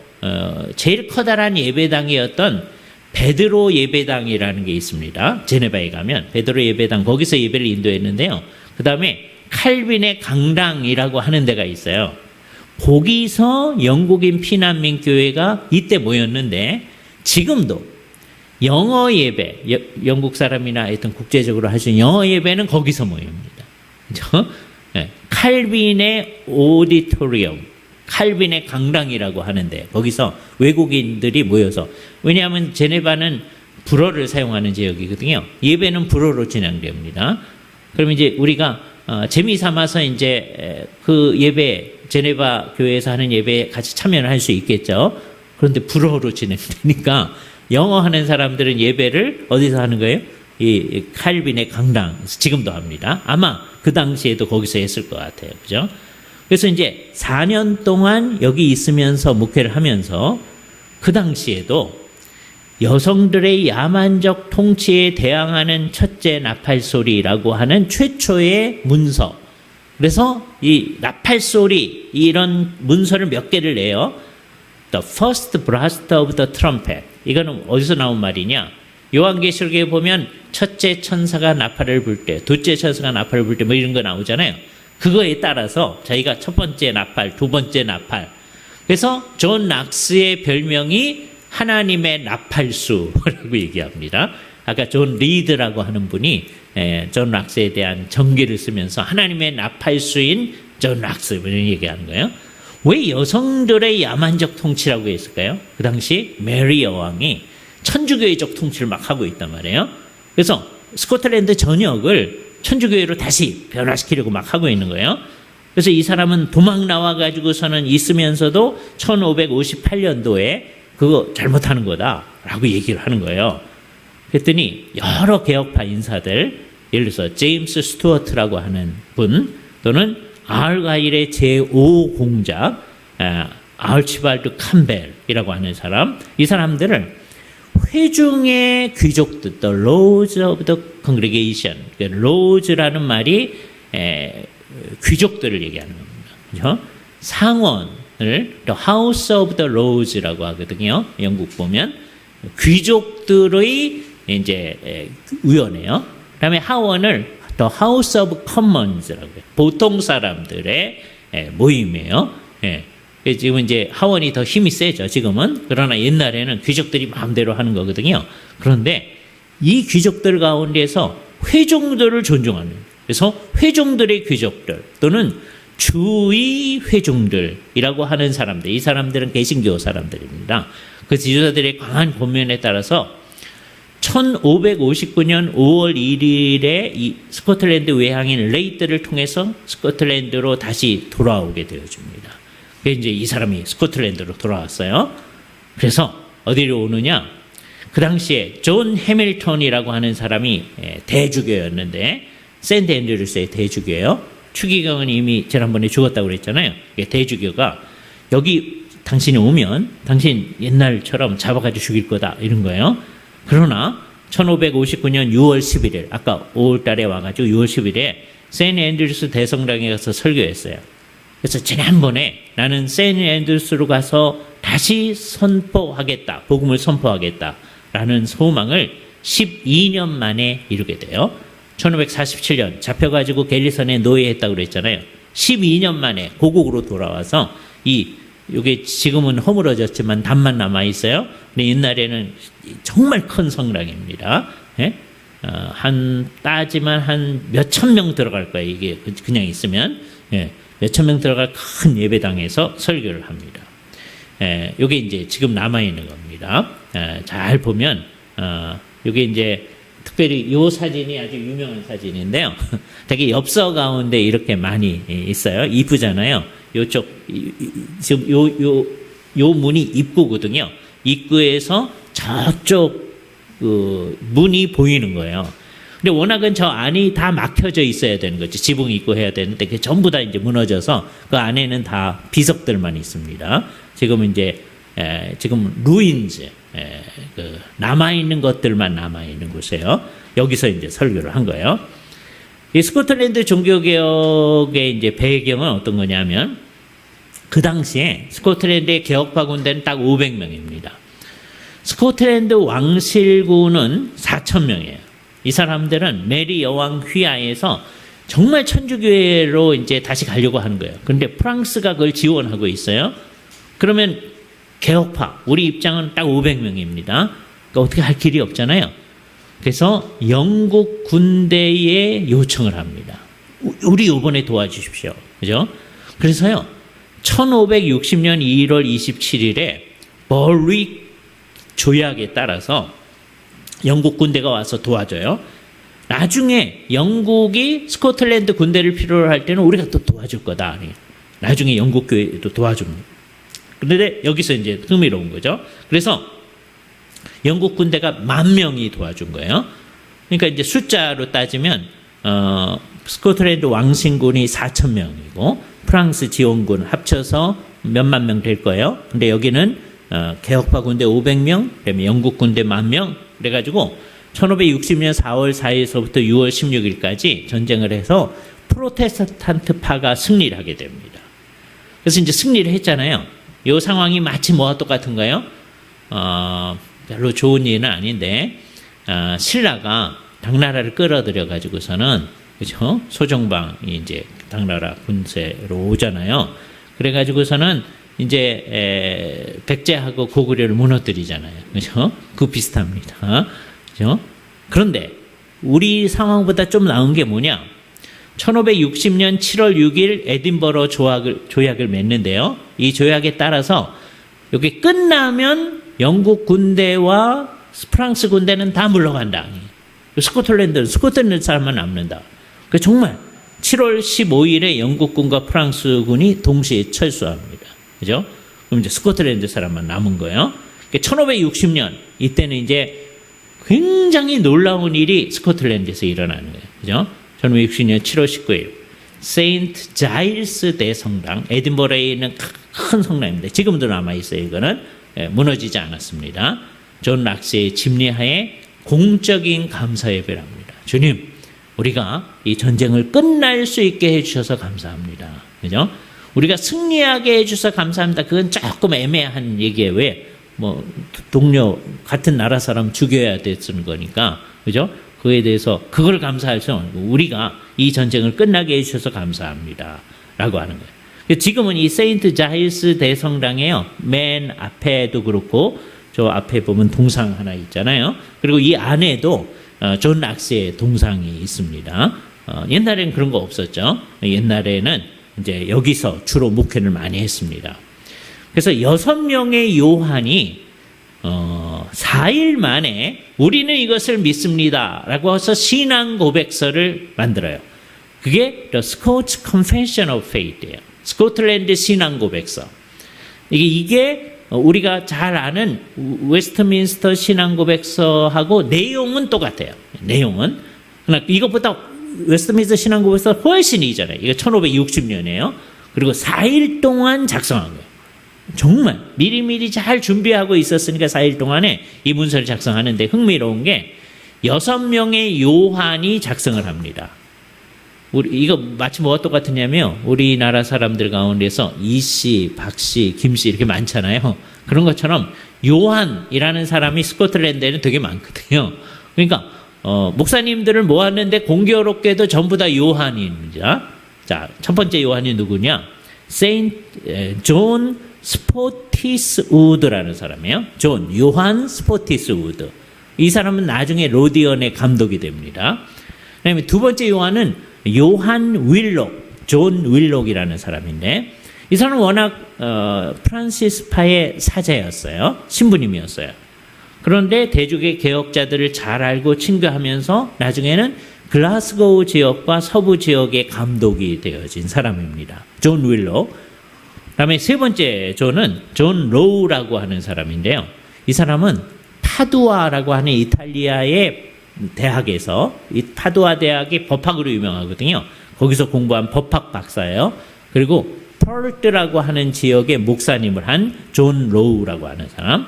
제일 커다란 예배당이었던 베드로 예배당이라는 게 있습니다. 제네바에 가면 베드로 예배당 거기서 예배를 인도했는데요. 그 다음에 칼빈의 강당이라고 하는 데가 있어요. 거기서 영국인 피난민 교회가 이때 모였는데 지금도 영어 예배, 영국 사람이나 하여튼 국제적으로 할 수 있는 영어 예배는 거기서 모입니다. 그렇죠? 네. 칼빈의 오디토리엄, 칼빈의 강당이라고 하는데 거기서 외국인들이 모여서 왜냐하면 제네바는 불어를 사용하는 지역이거든요. 예배는 불어로 진행됩니다. 그럼 이제 우리가 재미 삼아서 이제 그 예배 제네바 교회에서 하는 예배에 같이 참여를 할 수 있겠죠. 그런데 불어로 진행되니까 영어 하는 사람들은 예배를 어디서 하는 거예요? 이 칼빈의 강당 지금도 합니다. 아마 그 당시에도 거기서 했을 것 같아요. 그죠? 그래서 이제 4년 동안 여기 있으면서 목회를 하면서 그 당시에도 여성들의 야만적 통치에 대항하는 첫째 나팔소리라고 하는 최초의 문서. 그래서 이 나팔소리 이런 문서를 몇 개를 내요. The first blast of the trumpet. 이거는 어디서 나온 말이냐? 요한계시록에 보면 첫째 천사가 나팔을 불 때, 둘째 천사가 나팔을 불 때 뭐 이런 거 나오잖아요. 그거에 따라서 자기가 첫 번째 나팔, 두 번째 나팔. 그래서 존 락스의 별명이 하나님의 나팔수라고 얘기합니다. 아까 존 리드라고 하는 분이 존 락스에 대한 정기를 쓰면서 하나님의 나팔수인 존 락스 이런 얘기하는 거예요. 왜 여성들의 야만적 통치라고 했을까요? 그 당시 메리 여왕이 천주교회적 통치를 막 하고 있단 말이에요. 그래서 스코틀랜드 전역을 천주교회로 다시 변화시키려고 막 하고 있는 거예요. 그래서 이 사람은 도망 나와가지고서는 있으면서도 1558년도에 그거 잘못하는 거다라고 얘기를 하는 거예요. 그랬더니 여러 개혁파 인사들, 예를 들어서 제임스 스튜어트라고 하는 분 또는 아르가일의 제5공작 아르치발드 캄벨이라고 하는 사람, 이 사람들을 회중의 귀족들, the lords of the congregation, lords라는 말이 귀족들을 얘기하는 겁니다. 그렇죠? 상원을 the house of the lords라고 하거든요. 영국 보면 귀족들의 이제 위원회요. 그다음에 하원을 The House of Commons라고요. 보통 사람들의 모임이에요. 지금 이제 하원이 더 힘이 세죠, 지금은. 그러나 옛날에는 귀족들이 마음대로 하는 거거든요. 그런데 이 귀족들 가운데서 회종들을 존중하는, 그래서 회종들의 귀족들 또는 주의 회종들이라고 하는 사람들, 이 사람들은 개신교 사람들입니다. 그 지도자들의 강한 권면에 따라서 1559년 5월 1일에 이 스코틀랜드 외향인 레이트를 통해서 스코틀랜드로 다시 돌아오게 되어줍니다. 이제 이 사람이 스코틀랜드로 돌아왔어요. 그래서 어디로 오느냐? 그 당시에 존 해밀턴이라고 하는 사람이 대주교였는데, 샌드 앤드루스의 대주교예요. 추기경은 이미 지난번에 죽었다고 그랬잖아요. 대주교가 여기 당신이 오면 당신 옛날처럼 잡아가지고 죽일 거다, 이런 거예요. 그러나 1559년 6월 11일, 아까 5월 달에 와가지고 6월 10일에 샌드 앤드루스 대성당에 가서 설교했어요. 그래서 지난번에 나는 샌드 앤드루스로 가서 다시 선포하겠다, 복음을 선포하겠다라는 소망을 12년 만에 이루게 돼요. 1547년 잡혀가지고 갤리선에 노예했다고 그랬잖아요. 12년 만에 고국으로 돌아와서 이게 지금은 허물어졌지만 담만 남아 있어요. 근데 옛날에는 정말 큰 성당입니다. 따지만 한 몇천 명 들어갈 거예요. 이게 그냥 있으면 몇천 명 들어갈 큰 예배당에서 설교를 합니다. 이게 이제 지금 남아 있는 겁니다. 잘 보면 이게 이제 특별히 이 사진이 아주 유명한 사진인데요. 되게 엽서 가운데 이렇게 많이 있어요. 이쁘잖아요. 요쪽 지금 요 문이 입구거든요. 입구에서 저쪽 그 문이 보이는 거예요. 근데 워낙은 저 안이 다 막혀져 있어야 되는 거죠. 지붕 있고 해야 되는데 그게 전부 다 이제 무너져서 그 안에는 다 비석들만 있습니다. 지금 이제 지금 루인즈, 그 남아 있는 것들만 남아 있는 곳이에요. 여기서 이제 설교를 한 거예요. 이 스코틀랜드 종교개혁의 이제 배경은 어떤 거냐면, 그 당시에 스코틀랜드의 개혁파 군대는 딱 500명입니다. 스코틀랜드 왕실군은 4,000명이에요. 이 사람들은 메리 여왕 휘하에서 정말 천주교회로 이제 다시 가려고 하는 거예요. 그런데 프랑스가 그걸 지원하고 있어요. 그러면 개혁파, 우리 입장은 딱 500명입니다. 그러니까 어떻게 할 길이 없잖아요. 그래서 영국 군대에 요청을 합니다. 우리 이번에 도와주십시오. 그죠? 그래서요, 1560년 2월 27일에 버릭 조약에 따라서 영국 군대가 와서 도와줘요. 나중에 영국이 스코틀랜드 군대를 필요로 할 때는 우리가 또 도와줄 거다. 나중에 영국 교회도 도와줍니다. 그런데 여기서 이제 흥미로운 거죠. 그래서 영국 군대가 10,000명이 도와준 거예요. 그러니까 이제 숫자로 따지면 스코틀랜드 왕신군이 4,000명이고 프랑스 지원군 합쳐서 몇만 명 될 거예요. 근데 여기는 개혁파 군대 500명, 그다음에 영국 군대 10,000명, 그래가지고 1560년 4월 4일서부터 6월 16일까지 전쟁을 해서 프로테스탄트파가 승리를 하게 됩니다. 그래서 이제 승리를 했잖아요. 이 상황이 마치 뭐와 똑같은가요? 별로 좋은 일은 아닌데, 신라가 당나라를 끌어들여 가지고서는, 그죠? 소정방이 이제 당나라 군세로 오잖아요. 그래 가지고서는 이제 백제하고 고구려를 무너뜨리잖아요. 그죠? 그 비슷합니다. 그죠? 그런데 우리 상황보다 좀 나은 게 뭐냐? 1560년 7월 6일 에딘버러 조약을 맺는데요. 이 조약에 따라서 여기 끝나면 영국 군대와 프랑스 군대는 다 물러간다. 스코틀랜드 사람만 남는다. 정말 7월 15일에 영국군과 프랑스군이 동시에 철수합니다. 그죠? 그럼 이제 스코틀랜드 사람만 남은 거예요. 1560년 이때는 이제 굉장히 놀라운 일이 스코틀랜드에서 일어나는 거예요. 그죠? 1560년 7월 19일 세인트 자일스 대성당, 에딘버러에 있는 큰 성당입니다. 지금도 남아있어요. 이거는 무너지지 않았습니다. 존 락스의 집리하에 공적인 감사 예배를 합니다. 주님, 우리가 이 전쟁을 끝날 수 있게 해주셔서 감사합니다. 그죠? 우리가 승리하게 해주셔서 감사합니다. 그건 조금 애매한 얘기예요. 왜? 동료, 같은 나라 사람 죽여야 되는 거니까. 그죠? 그에 대해서 그걸 감사할 수는 없고 우리가 이 전쟁을 끝나게 해주셔서 감사합니다 라고 하는 거예요. 지금은 이 세인트 자일스 대성당에요, 맨 앞에도 그렇고 저 앞에 보면 동상 하나 있잖아요. 그리고 이 안에도 존 락스의 동상이 있습니다. 옛날에는 그런 거 없었죠. 옛날에는 이제 여기서 주로 목회를 많이 했습니다. 그래서 6명의 요한이 4일 만에 우리는 이것을 믿습니다 라고 해서 신앙 고백서를 만들어요. 그게 The Scots Confession of Faith예요. 스코틀랜드 신앙 고백서. 이게 우리가 잘 아는 웨스트민스터 신앙 고백서하고 내용은 똑같아요. 내용은. 그러나 이것보다 웨스트민스터 신앙 고백서 훨씬 이전에, 이거 1560년이에요. 그리고 4일 동안 작성한 거예요. 정말 미리미리 잘 준비하고 있었으니까 4일 동안에 이 문서를 작성하는데 흥미로운 게 6명의 요한이 작성을 합니다. 이거 마치 뭐가 똑같으냐면 우리나라 사람들 가운데서 이씨, 박씨, 김씨 이렇게 많잖아요. 그런 것처럼 요한이라는 사람이 스코틀랜드에는 되게 많거든요. 그러니까 목사님들을 모았는데 공교롭게도 전부 다 요한입니다. 자, 첫 번째 요한이 누구냐? 세인트 존 스포티스 우드라는 사람이에요. 요한 스포티스 우드. 이 사람은 나중에 로디언의 감독이 됩니다. 그다음에 두 번째 요한은 요한 윌록, 존 윌록이라는 사람인데 이 사람은 워낙 프란시스파의 사제였어요. 신부님이었어요. 그런데 대륙의 개혁자들을 잘 알고 친구하면서 나중에는 글라스고우 지역과 서부 지역의 감독이 되어진 사람입니다. 존 윌록. 그다음에 세 번째 존은 존 로우라고 하는 사람인데요. 이 사람은 파두아라고 하는 이탈리아의 대학에서, 이 파두아 대학이 법학으로 유명하거든요. 거기서 공부한 법학 박사예요. 그리고 펄트라고 하는 지역의 목사님을 한 존 로우라고 하는 사람.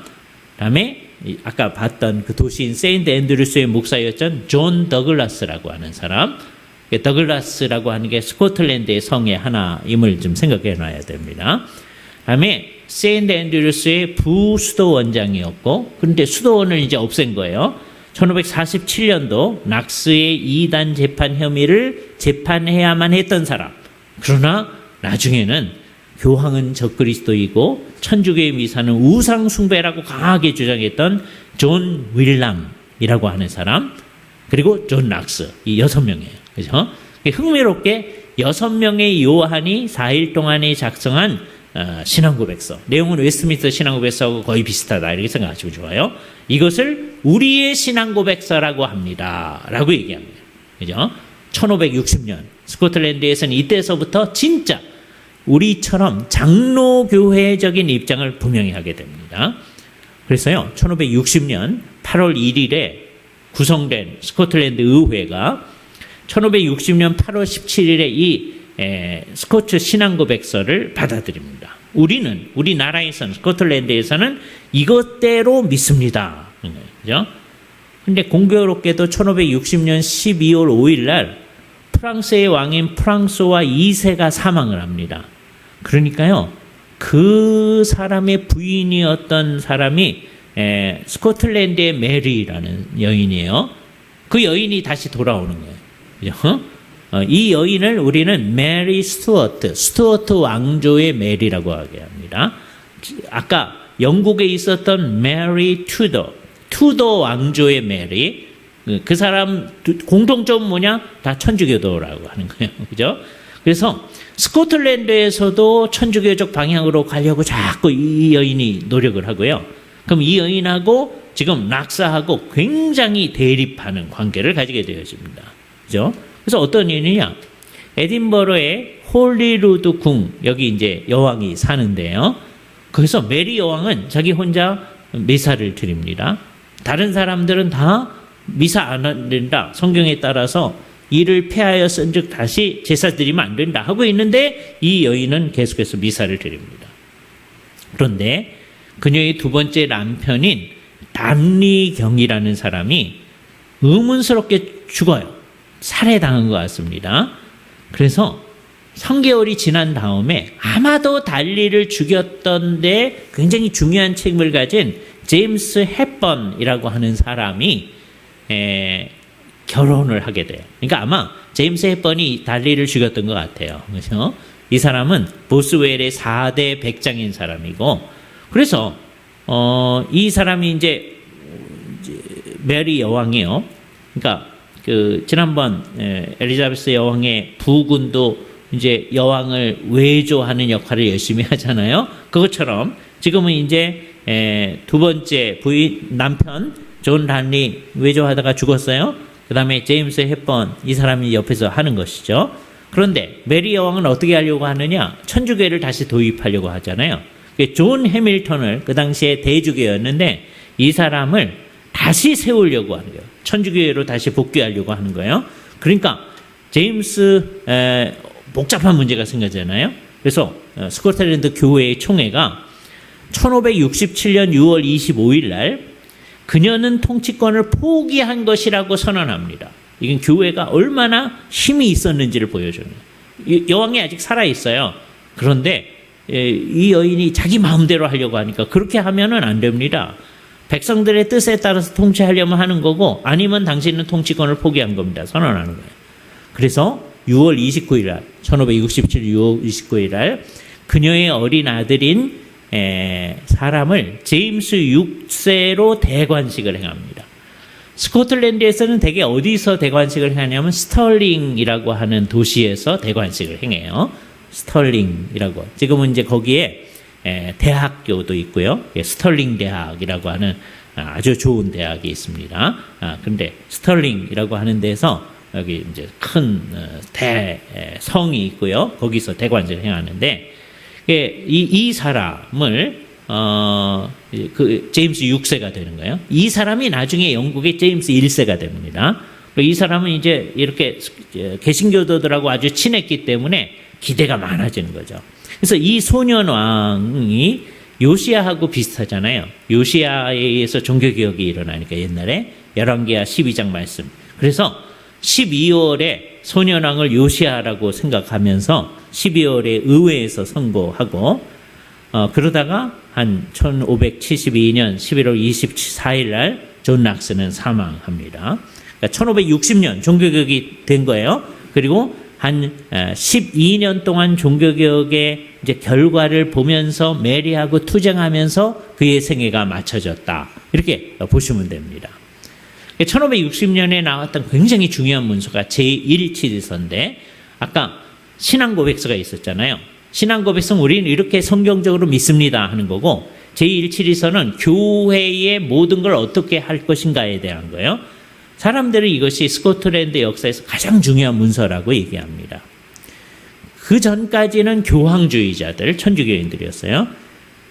그다음에 아까 봤던 그 도시인 세인트 앤드루스의 목사였던 존 더글라스라고 하는 사람. 더글라스라고 하는 게 스코틀랜드의 성의 하나임을 좀 생각해 놔야 됩니다. 그다음에 세인트 앤드루스의 부수도 원장이었고, 그런데 수도원을 이제 없앤 거예요. 1547년도 낙스의 이단 재판 혐의를 재판해야만 했던 사람. 그러나 나중에는 교황은 적그리스도이고 천주교의 미사는 우상 숭배라고 강하게 주장했던 존 윌람이라고 하는 사람, 그리고 존 락스, 이 6명이에요. 그죠? 흥미롭게 6명의 요한이 4일 동안에 작성한 신앙고백서. 내용은 웨스트민스터 신앙고백서하고 거의 비슷하다 이렇게 생각하시면 좋아요. 이것을 우리의 신앙고백서라고 합니다 라고 얘기합니다. 그죠? 1560년 스코틀랜드에서는 이때서부터 진짜 우리처럼 장로교회적인 입장을 분명히 하게 됩니다. 그래서요, 1560년 8월 1일에 구성된 스코틀랜드 의회가 1560년 8월 17일에 이 스코츠 신앙고백서를 받아들입니다. 우리나라에서는, 스코틀랜드에서는 이것대로 믿습니다. 그죠? 근데 공교롭게도 1560년 12월 5일 날 프랑스의 왕인 프랑소와 2세가 사망을 합니다. 그러니까요, 그 사람의 부인이었던 사람이 스코틀랜드의 메리라는 여인이에요. 그 여인이 다시 돌아오는 거예요. 그죠? 이 여인을 우리는 메리 스튜어트 왕조의 메리라고 하게 합니다. 아까 영국에 있었던 메리 투더 왕조의 메리, 그 사람 공통점은 뭐냐? 다 천주교도라고 하는 거예요. 그죠? 그래서 스코틀랜드에서도 천주교적 방향으로 가려고 자꾸 이 여인이 노력을 하고요. 그럼 이 여인하고 지금 락사하고 굉장히 대립하는 관계를 가지게 되어집니다. 그죠? 그래서 어떤 일이냐? 에딘버러의 홀리루드 궁, 여기 이제 여왕이 사는데요. 거기서 메리 여왕은 자기 혼자 미사를 드립니다. 다른 사람들은 다 미사 안 된다. 성경에 따라서 이를 폐하여 쓴즉 다시 제사 드리면 안 된다 하고 있는데 이 여인은 계속해서 미사를 드립니다. 그런데 그녀의 두 번째 남편인 단리경이라는 사람이 의문스럽게 죽어요. 살해당한 것 같습니다. 그래서 3개월이 지난 다음에 아마도 달리를 죽였던데 굉장히 중요한 책임을 가진 제임스 헵번이라고 하는 사람이 결혼을 하게 돼요. 그러니까 아마 제임스 헵번이 달리를 죽였던 것 같아요. 그래서 이 사람은 보스웰의 4대 백장인 사람이고, 그래서 이 사람이 이제 메리 여왕이요. 그러니까 그 지난번 엘리자베스 여왕의 부군도 이제 여왕을 외조하는 역할을 열심히 하잖아요. 그것처럼 지금은 이제 두 번째 부인 남편 존 단리 외조하다가 죽었어요. 그 다음에 제임스 헵번 이 사람이 옆에서 하는 것이죠. 그런데 메리 여왕은 어떻게 하려고 하느냐? 천주교를 다시 도입하려고 하잖아요. 존 해밀턴을 그 당시에 대주교였는데 이 사람을 다시 세우려고 하는 거예요. 천주교회로 다시 복귀하려고 하는 거예요. 그러니까 제임스 복잡한 문제가 생기잖아요. 그래서 스코틀랜드 교회의 총회가 1567년 6월 25일 날 그녀는 통치권을 포기한 것이라고 선언합니다. 이건 교회가 얼마나 힘이 있었는지를 보여주는 거예요. 여왕이 아직 살아있어요. 그런데 이 여인이 자기 마음대로 하려고 하니까 그렇게 하면은 안 됩니다. 백성들의 뜻에 따라서 통치하려면 하는 거고, 아니면 당신은 통치권을 포기한 겁니다. 선언하는 거예요. 그래서 6월 29일 날 1567 6월 29일 날 그녀의 어린 아들인 사람을 제임스 6세로 대관식을 행합니다. 스코틀랜드에서는 대개 어디서 대관식을 하냐면 스털링이라고 하는 도시에서 대관식을 행해요. 스털링이라고. 지금은 이제 거기에 대학교도 있고요. 스털링 대학이라고 하는 아주 좋은 대학이 있습니다. 근데 스털링이라고 하는 데서 여기 이제 큰 성이 있고요. 거기서 대관식을 행하는데, 이 사람을 그 제임스 6세가 되는 거예요. 이 사람이 나중에 영국의 제임스 1세가 됩니다. 이 사람은 이제 이렇게 개신교도들하고 아주 친했기 때문에 기대가 많아지는 거죠. 그래서 이 소년왕이 요시야하고 비슷하잖아요. 요시야에 의해서 종교개혁이 일어나니까 옛날에 열왕기하 12장 말씀. 그래서 12월에 소년왕을 요시야라고 생각하면서 12월에 의회에서 선고하고, 그러다가 한 1572년 11월 24일 날 존 낙스는 사망합니다. 그러니까 1560년 종교개혁이 된 거예요. 그리고 한 12년 동안 종교개혁의 이제 결과를 보면서 메리하고 투쟁하면서 그의 생애가 맞춰졌다. 이렇게 보시면 됩니다. 1560년에 나왔던 굉장히 중요한 문서가 제1치리서인데, 아까 신앙고백서가 있었잖아요. 신앙고백서는 우리는 이렇게 성경적으로 믿습니다 하는 거고, 제1치리서는 교회의 모든 걸 어떻게 할 것인가에 대한 거예요. 사람들은 이것이 스코틀랜드 역사에서 가장 중요한 문서라고 얘기합니다. 그 전까지는 교황주의자들, 천주교인들이었어요.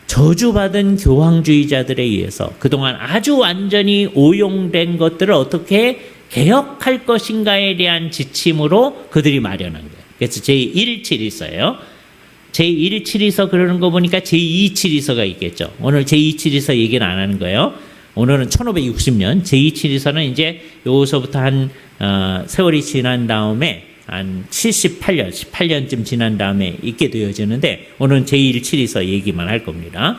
저주받은 교황주의자들에 의해서 그동안 아주 완전히 오용된 것들을 어떻게 개혁할 것인가에 대한 지침으로 그들이 마련한 거예요. 그래서 제1치리서예요. 제1치리서 그러는 거 보니까 제2치리서가 있겠죠. 오늘 제2치리서 얘기는 안 하는 거예요. 오늘은 1560년, 제2치리서는 이제 여기서부터 한 세월이 지난 다음에 한 78년, 18년쯤 지난 다음에 있게 되어지는데, 오늘은 제1치리서 얘기만 할 겁니다.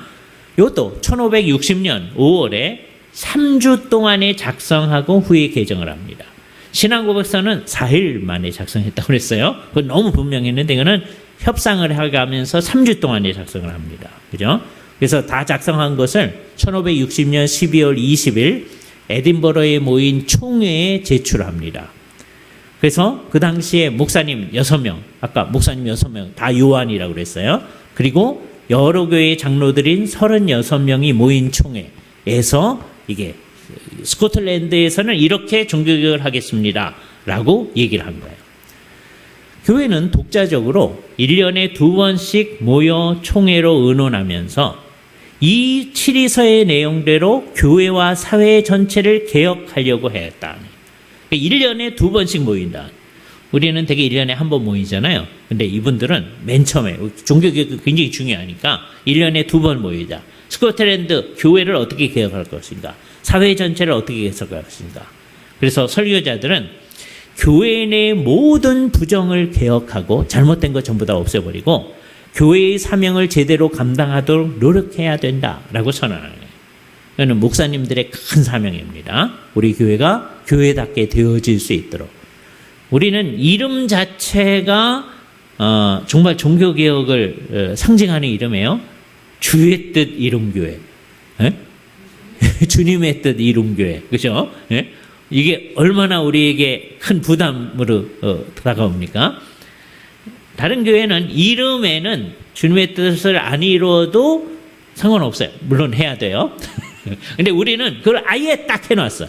이것도 1560년 5월에 3주 동안에 작성하고 후에 개정을 합니다. 신앙고백서는 4일 만에 작성했다고 그랬어요. 그건 너무 분명했는데, 이거는 협상을 해가면서 3주 동안에 작성을 합니다. 그죠? 그래서 다 작성한 것을 1560년 12월 20일 에딘버러에 모인 총회에 제출합니다. 그래서 그 당시에 목사님 6명, 아까 목사님 6명 다 요한이라고 그랬어요. 그리고 여러 교회의 장로들인 36명이 모인 총회에서 이게 스코틀랜드에서는 이렇게 종교개혁을 하겠습니다 라고 얘기를 한 거예요. 교회는 독자적으로 1년에 2번씩 모여 총회로 의논하면서 이 치리서의 내용대로 교회와 사회 전체를 개혁하려고 했다. 1년에 2번씩 모인다. 우리는 되게 1년에 한 번 모이잖아요. 근데 이분들은 맨 처음에 종교개혁이 굉장히 중요하니까 1년에 2번 모이자. 스코틀랜드 교회를 어떻게 개혁할 것인가, 사회 전체를 어떻게 개혁할 것인가. 그래서 설교자들은 교회 내 모든 부정을 개혁하고 잘못된 거 전부 다 없애버리고 교회의 사명을 제대로 감당하도록 노력해야 된다라고 선언하는 거예요. 이거는 목사님들의 큰 사명입니다. 우리 교회가 교회답게 되어질 수 있도록. 우리는 이름 자체가 정말 종교개혁을 상징하는 이름이에요. 주의 뜻 이름교회. 주님의 뜻 이름교회. 그죠? 이게 얼마나 우리에게 큰 부담으로 다가옵니까? 다른 교회는 이름에는 주님의 뜻을 안 이루어도 상관없어요. 물론 해야 돼요. 근데 우리는 그걸 아예 딱 해놨어.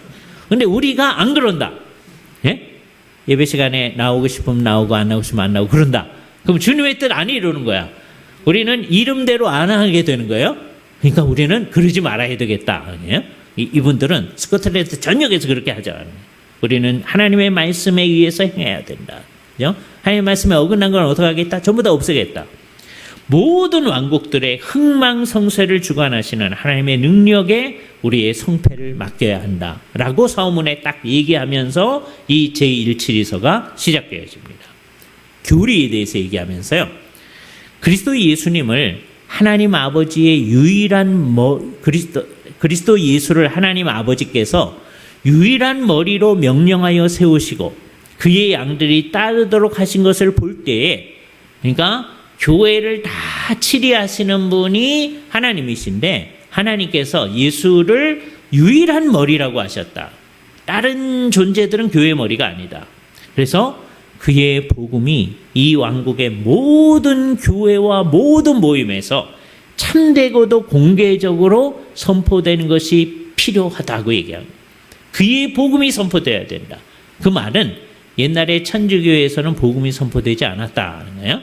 근데 우리가 안 그런다. 예배 시간에 나오고 싶으면 나오고 안 나오고 싶으면 안 나오고 그런다. 그럼 주님의 뜻 안 이루는 거야. 우리는 이름대로 안 하게 되는 거예요. 그러니까 우리는 그러지 말아야 되겠다. 이분들은 스코틀랜드 전역에서 그렇게 하죠. 우리는 하나님의 말씀에 의해서 행해야 된다. 하나님의 말씀에 어긋난 건 어떻게 하겠다? 전부 다 없애겠다. 모든 왕국들의 흥망성쇠를 주관하시는 하나님의 능력에 우리의 성패를 맡겨야 한다라고 서문에 딱 얘기하면서 이 제172서가 시작되어집니다. 교리에 대해서 얘기하면서요. 그리스도 예수님을 하나님 아버지의 유일한 그리스도 예수를 하나님 아버지께서 유일한 머리로 명령하여 세우시고 그의 양들이 따르도록 하신 것을 볼 때에, 그러니까 교회를 다 치리하시는 분이 하나님이신데 하나님께서 예수를 유일한 머리라고 하셨다. 다른 존재들은 교회의 머리가 아니다. 그래서 그의 복음이 이 왕국의 모든 교회와 모든 모임에서 참되고도 공개적으로 선포되는 것이 필요하다고 얘기합니다. 그의 복음이 선포되어야 된다. 그 말은 옛날에 천주교에서는 복음이 선포되지 않았다는 거예요.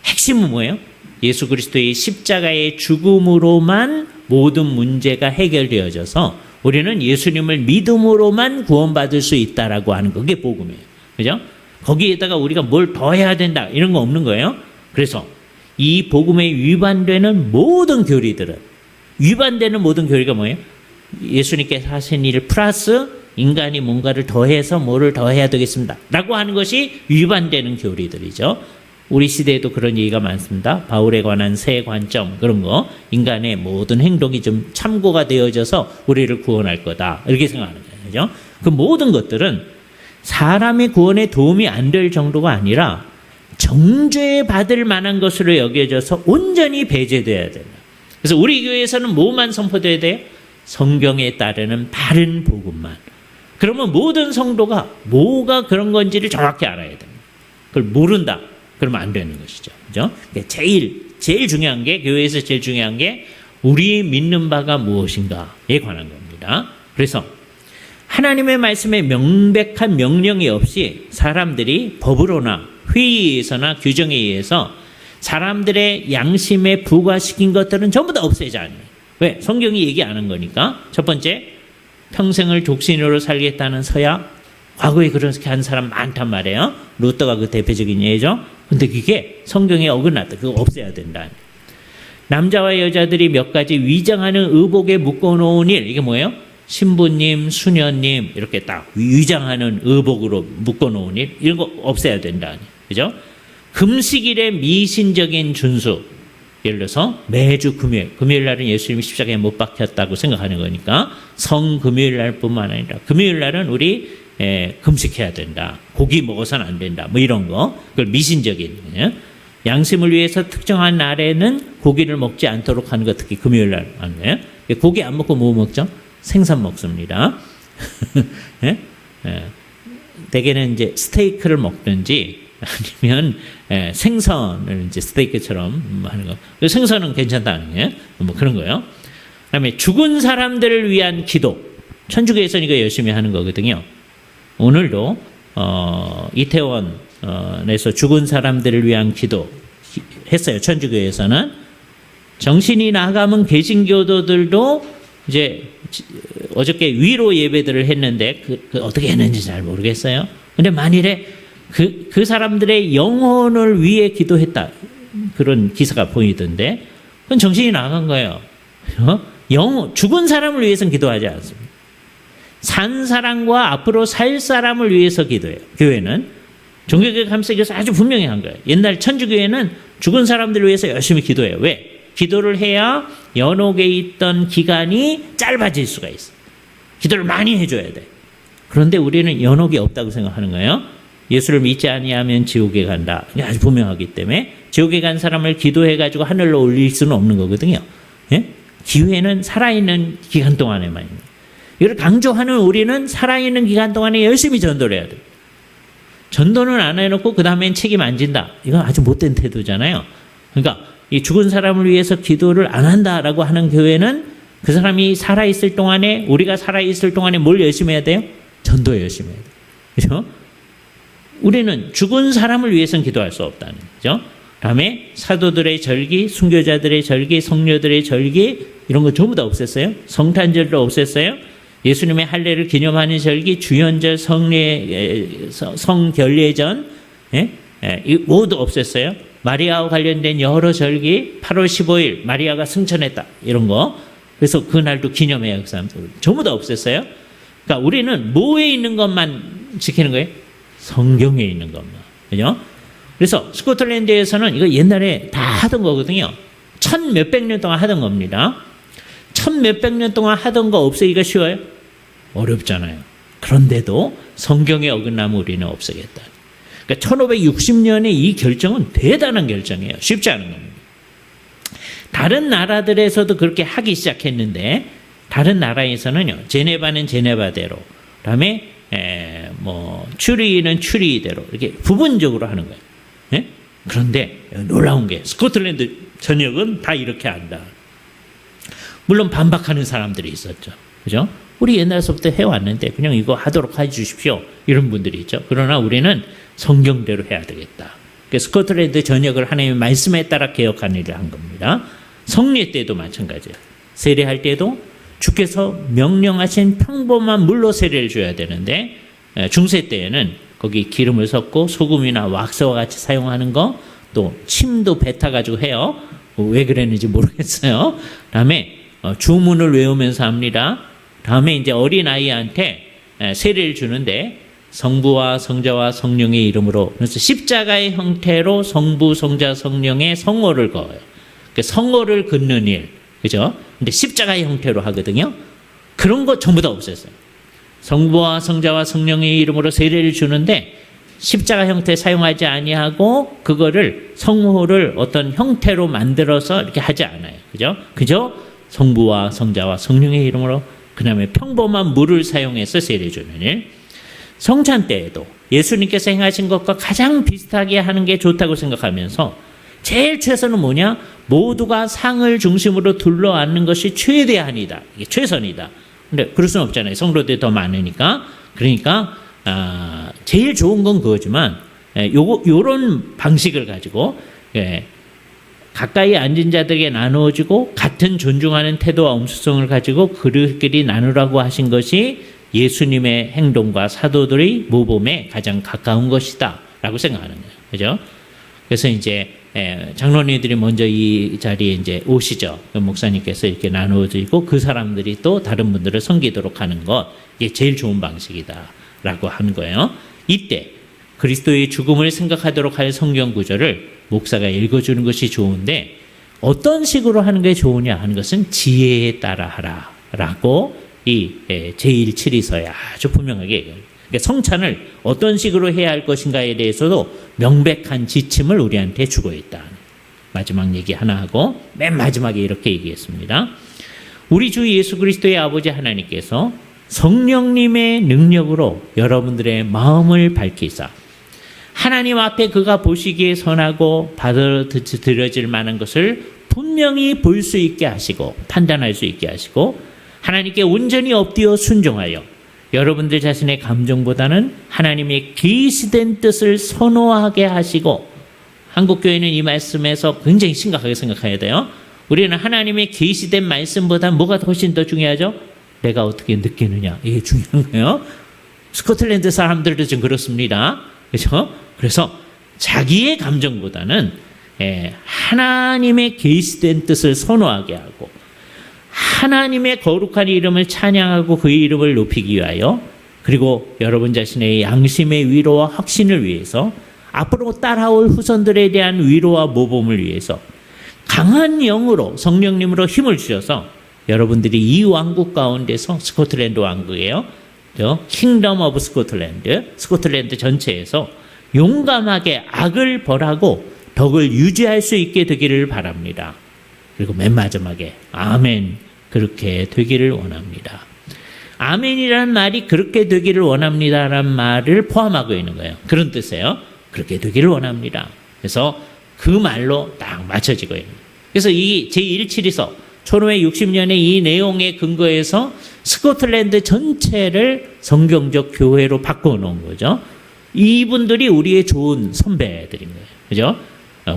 핵심은 뭐예요? 예수 그리스도의 십자가의 죽음으로만 모든 문제가 해결되어져서 우리는 예수님을 믿음으로만 구원받을 수 있다라고 하는 그게 복음이에요. 그죠? 거기에다가 우리가 뭘 더 해야 된다 이런 거 없는 거예요. 그래서 이 복음에 위반되는 모든 교리들은, 위반되는 모든 교리가 뭐예요? 예수님께서 하신 일 플러스 인간이 뭔가를 더해서 뭐를 더 해야 되겠습니다 라고 하는 것이 위반되는 교리들이죠. 우리 시대에도 그런 얘기가 많습니다. 바울에 관한 새 관점, 그런 거, 인간의 모든 행동이 좀 참고가 되어져서 우리를 구원할 거다 이렇게 생각하는 거죠. 그 모든 것들은 사람의 구원에 도움이 안 될 정도가 아니라 정죄받을 만한 것으로 여겨져서 온전히 배제돼야 된다. 그래서 우리 교회에서는 뭐만 선포돼야 돼요? 성경에 따르는 바른 복음만. 그러면 모든 성도가 뭐가 그런 건지를 정확히 알아야 됩니다. 그걸 모른다. 그러면 안 되는 것이죠. 그죠? 제일 중요한 게, 교회에서 제일 중요한 게 우리의 믿는 바가 무엇인가에 관한 겁니다. 그래서 하나님의 말씀에 명백한 명령이 없이 사람들이 법으로나 회의에서나 규정에 의해서 사람들의 양심에 부과시킨 것들은 전부 다 없애자. 왜? 성경이 얘기 안 한 거니까. 첫 번째, 평생을 독신으로 살겠다는 서약. 과거에 그렇게 한 사람 많단 말이에요. 루터가 그 대표적인 예죠. 근데 그게 성경에 어긋났다. 그거 없애야 된다. 남자와 여자들이 몇 가지 위장하는 의복에 묶어놓은 일. 이게 뭐예요? 신부님, 수녀님 이렇게 딱 위장하는 의복으로 묶어놓은 일. 이런 거 없애야 된다. 그죠? 금식일의 미신적인 준수. 예를 들어서 매주 금요일 날은 예수님이 십자가에 못 박혔다고 생각하는 거니까 성금요일 날뿐만 아니라 금요일 날은 우리 금식해야 된다. 고기 먹어서는 안 된다. 뭐 이런 거. 그걸 미신적인. 양심을 위해서 특정한 날에는 고기를 먹지 않도록 하는 거 특히 금요일 날 하는 거예요. 고기 안 먹고 뭐 먹죠? 생선 먹습니다. 대개는 이제 스테이크를 먹든지 아니면 생선을 이제 스테이크처럼 하는 거. 생선은 괜찮다는 게 뭐 그런 거예요. 그다음에 죽은 사람들을 위한 기도. 천주교에서는 이거 열심히 하는 거거든요. 오늘도 이태원에서 죽은 사람들을 위한 기도 했어요. 천주교에서는. 정신이 나가면 개신교도들도 이제 어저께 위로 예배들을 했는데 그 어떻게 했는지 잘 모르겠어요. 근데 만일에 그 사람들의 영혼을 위해 기도했다. 그런 기사가 보이던데 그건 정신이 나간 거예요. 죽은 사람을 위해서는 기도하지 않습니다. 산 사람과 앞으로 살 사람을 위해서 기도해요. 교회는. 종교개혁 하면서 이것을 아주 분명히 한 거예요. 옛날 천주교회는 죽은 사람들을 위해서 열심히 기도해요. 왜? 기도를 해야 연옥에 있던 기간이 짧아질 수가 있어. 기도를 많이 해줘야 돼. 그런데 우리는 연옥이 없다고 생각하는 거예요. 예수를 믿지 아니하면 지옥에 간다. 아주 분명하기 때문에 지옥에 간 사람을 기도해가지고 하늘로 올릴 수는 없는 거거든요. 예? 기회는 살아있는 기간 동안에만 있는 거예요. 이걸 강조하는 우리는 살아있는 기간 동안에 열심히 전도를 해야 돼요. 전도는 안 해놓고 그 다음엔 책임 안 진다. 이건 아주 못된 태도잖아요. 그러니까 이 죽은 사람을 위해서 기도를 안 한다라고 하는 교회는 그 사람이 살아있을 동안에, 우리가 살아있을 동안에 뭘 열심히 해야 돼요? 전도 열심히 해야 돼요. 그렇죠? 우리는 죽은 사람을 위해서는 기도할 수 없다는 거죠. 다음에 사도들의 절기, 순교자들의 절기, 성녀들의 절기 이런 거 전부 다 없앴어요. 성탄절도 없앴어요. 예수님의 할례를 기념하는 절기, 주연절, 성결례전 모두 없앴어요. 마리아와 관련된 여러 절기, 8월 15일 마리아가 승천했다 이런 거. 그래서 그날도 기념해요. 그 사람들 전부 다 없앴어요. 그러니까 우리는 뭐에 있는 것만 지키는 거예요? 성경에 있는 것만. 그죠? 그래서 스코틀랜드에서는 이거 옛날에 다 하던 거거든요. 1000몇백 년 동안 하던 겁니다. 1000몇백 년 동안 하던 거 없애기가 쉬워요? 어렵잖아요. 그런데도 성경에 어긋나면 우리는 없애겠다. 그러니까 1560년에 이 결정은 대단한 결정이에요. 쉽지 않은 겁니다. 다른 나라들에서도 그렇게 하기 시작했는데 다른 나라에서는요. 제네바는 제네바대로, 그다음에 추리는 추리대로 이렇게 부분적으로 하는 거예요. 예? 그런데 놀라운 게 스코틀랜드 전역은 다 이렇게 한다. 물론 반박하는 사람들이 있었죠. 그죠? 우리 옛날서부터 해왔는데 그냥 이거 하도록 해주십시오. 이런 분들이 있죠. 그러나 우리는 성경대로 해야 되겠다. 스코틀랜드 전역을 하나님의 말씀에 따라 개혁하는 일을 한 겁니다. 성례 때도 마찬가지예요. 세례할 때도 주께서 명령하신 평범한 물로 세례를 줘야 되는데 중세 때에는 거기 기름을 섞고 소금이나 왁스와 같이 사용하는 거, 또 침도 뱉어가지고 해요. 왜 그랬는지 모르겠어요. 다음에 주문을 외우면서 합니다. 다음에 이제 어린아이한테 세례를 주는데 성부와 성자와 성령의 이름으로, 그래서 십자가의 형태로 성부, 성자, 성령의 성호를 그어요. 성호를 긋는 일, 그죠? 근데 십자가의 형태로 하거든요. 그런 거 전부 다 없앴어요. 성부와 성자와 성령의 이름으로 세례를 주는데 십자가 형태 사용하지 아니하고 그거를 성호를 어떤 형태로 만들어서 이렇게 하지 않아요. 그죠? 그저 성부와 성자와 성령의 이름으로, 그 다음에 평범한 물을 사용해서 세례 주는 일. 성찬 때에도 예수님께서 행하신 것과 가장 비슷하게 하는 게 좋다고 생각하면서 제일 최선은 뭐냐? 모두가 상을 중심으로 둘러앉는 것이 최대한이다. 이게 최선이다. 근데 그럴 수는 없잖아요. 성도들이 더 많으니까. 그러니까 제일 좋은 건 그거지만 요런 방식을 가지고 가까이 앉은 자들에게 나누어지고 같은 존중하는 태도와 엄수성을 가지고 그들끼리 나누라고 하신 것이 예수님의 행동과 사도들의 모범에 가장 가까운 것이다 라고 생각하는 거예요. 그죠? 그래서 이제 장로님들이 먼저 이 자리에 이제 오시죠. 목사님께서 이렇게 나누어지고 그 사람들이 또 다른 분들을 섬기도록 하는 것, 이게 제일 좋은 방식이다 라고 하는 거예요. 이때 그리스도의 죽음을 생각하도록 할 성경 구절을 목사가 읽어주는 것이 좋은데 어떤 식으로 하는 게 좋으냐 하는 것은 지혜에 따라 하라 라고 이 제1.7이서에 아주 분명하게 얘기해요. 그러니까 성찬을 어떤 식으로 해야 할 것인가에 대해서도 명백한 지침을 우리한테 주고 있다. 마지막 얘기 하나 하고 맨 마지막에 이렇게 얘기했습니다. 우리 주 예수 그리스도의 아버지 하나님께서 성령님의 능력으로 여러분들의 마음을 밝히사 하나님 앞에 그가 보시기에 선하고 받아들여질 만한 것을 분명히 볼 수 있게 하시고 판단할 수 있게 하시고 하나님께 온전히 엎드려 순종하여 여러분들 자신의 감정보다는 하나님의 계시된 뜻을 선호하게 하시고, 한국교회는 이 말씀에서 굉장히 심각하게 생각해야 돼요. 우리는 하나님의 계시된 말씀보다 뭐가 훨씬 더 중요하죠? 내가 어떻게 느끼느냐, 이게 중요한 거예요. 스코틀랜드 사람들도 좀 그렇습니다. 그렇죠? 그래서 자기의 감정보다는 하나님의 계시된 뜻을 선호하게 하고 하나님의 거룩한 이름을 찬양하고 그의 이름을 높이기 위하여, 그리고 여러분 자신의 양심의 위로와 확신을 위해서, 앞으로 따라올 후손들에 대한 위로와 모범을 위해서 강한 영으로 성령님으로 힘을 주셔서 여러분들이 이 왕국 가운데서 스코틀랜드 왕국이에요. 킹덤 오브 스코틀랜드 전체에서 용감하게 악을 벌하고 덕을 유지할 수 있게 되기를 바랍니다. 그리고 맨 마지막에 아멘, 그렇게 되기를 원합니다. 아멘이라는 말이 그렇게 되기를 원합니다라는 말을 포함하고 있는 거예요. 그런 뜻이에요. 그렇게 되기를 원합니다. 그래서 그 말로 딱 맞춰지고 있는 거예요. 그래서 이 제1치리서 1560년의 이 내용에 근거해서 스코틀랜드 전체를 성경적 교회로 바꿔놓은 거죠. 이분들이 우리의 좋은 선배들인 거예요. 그죠?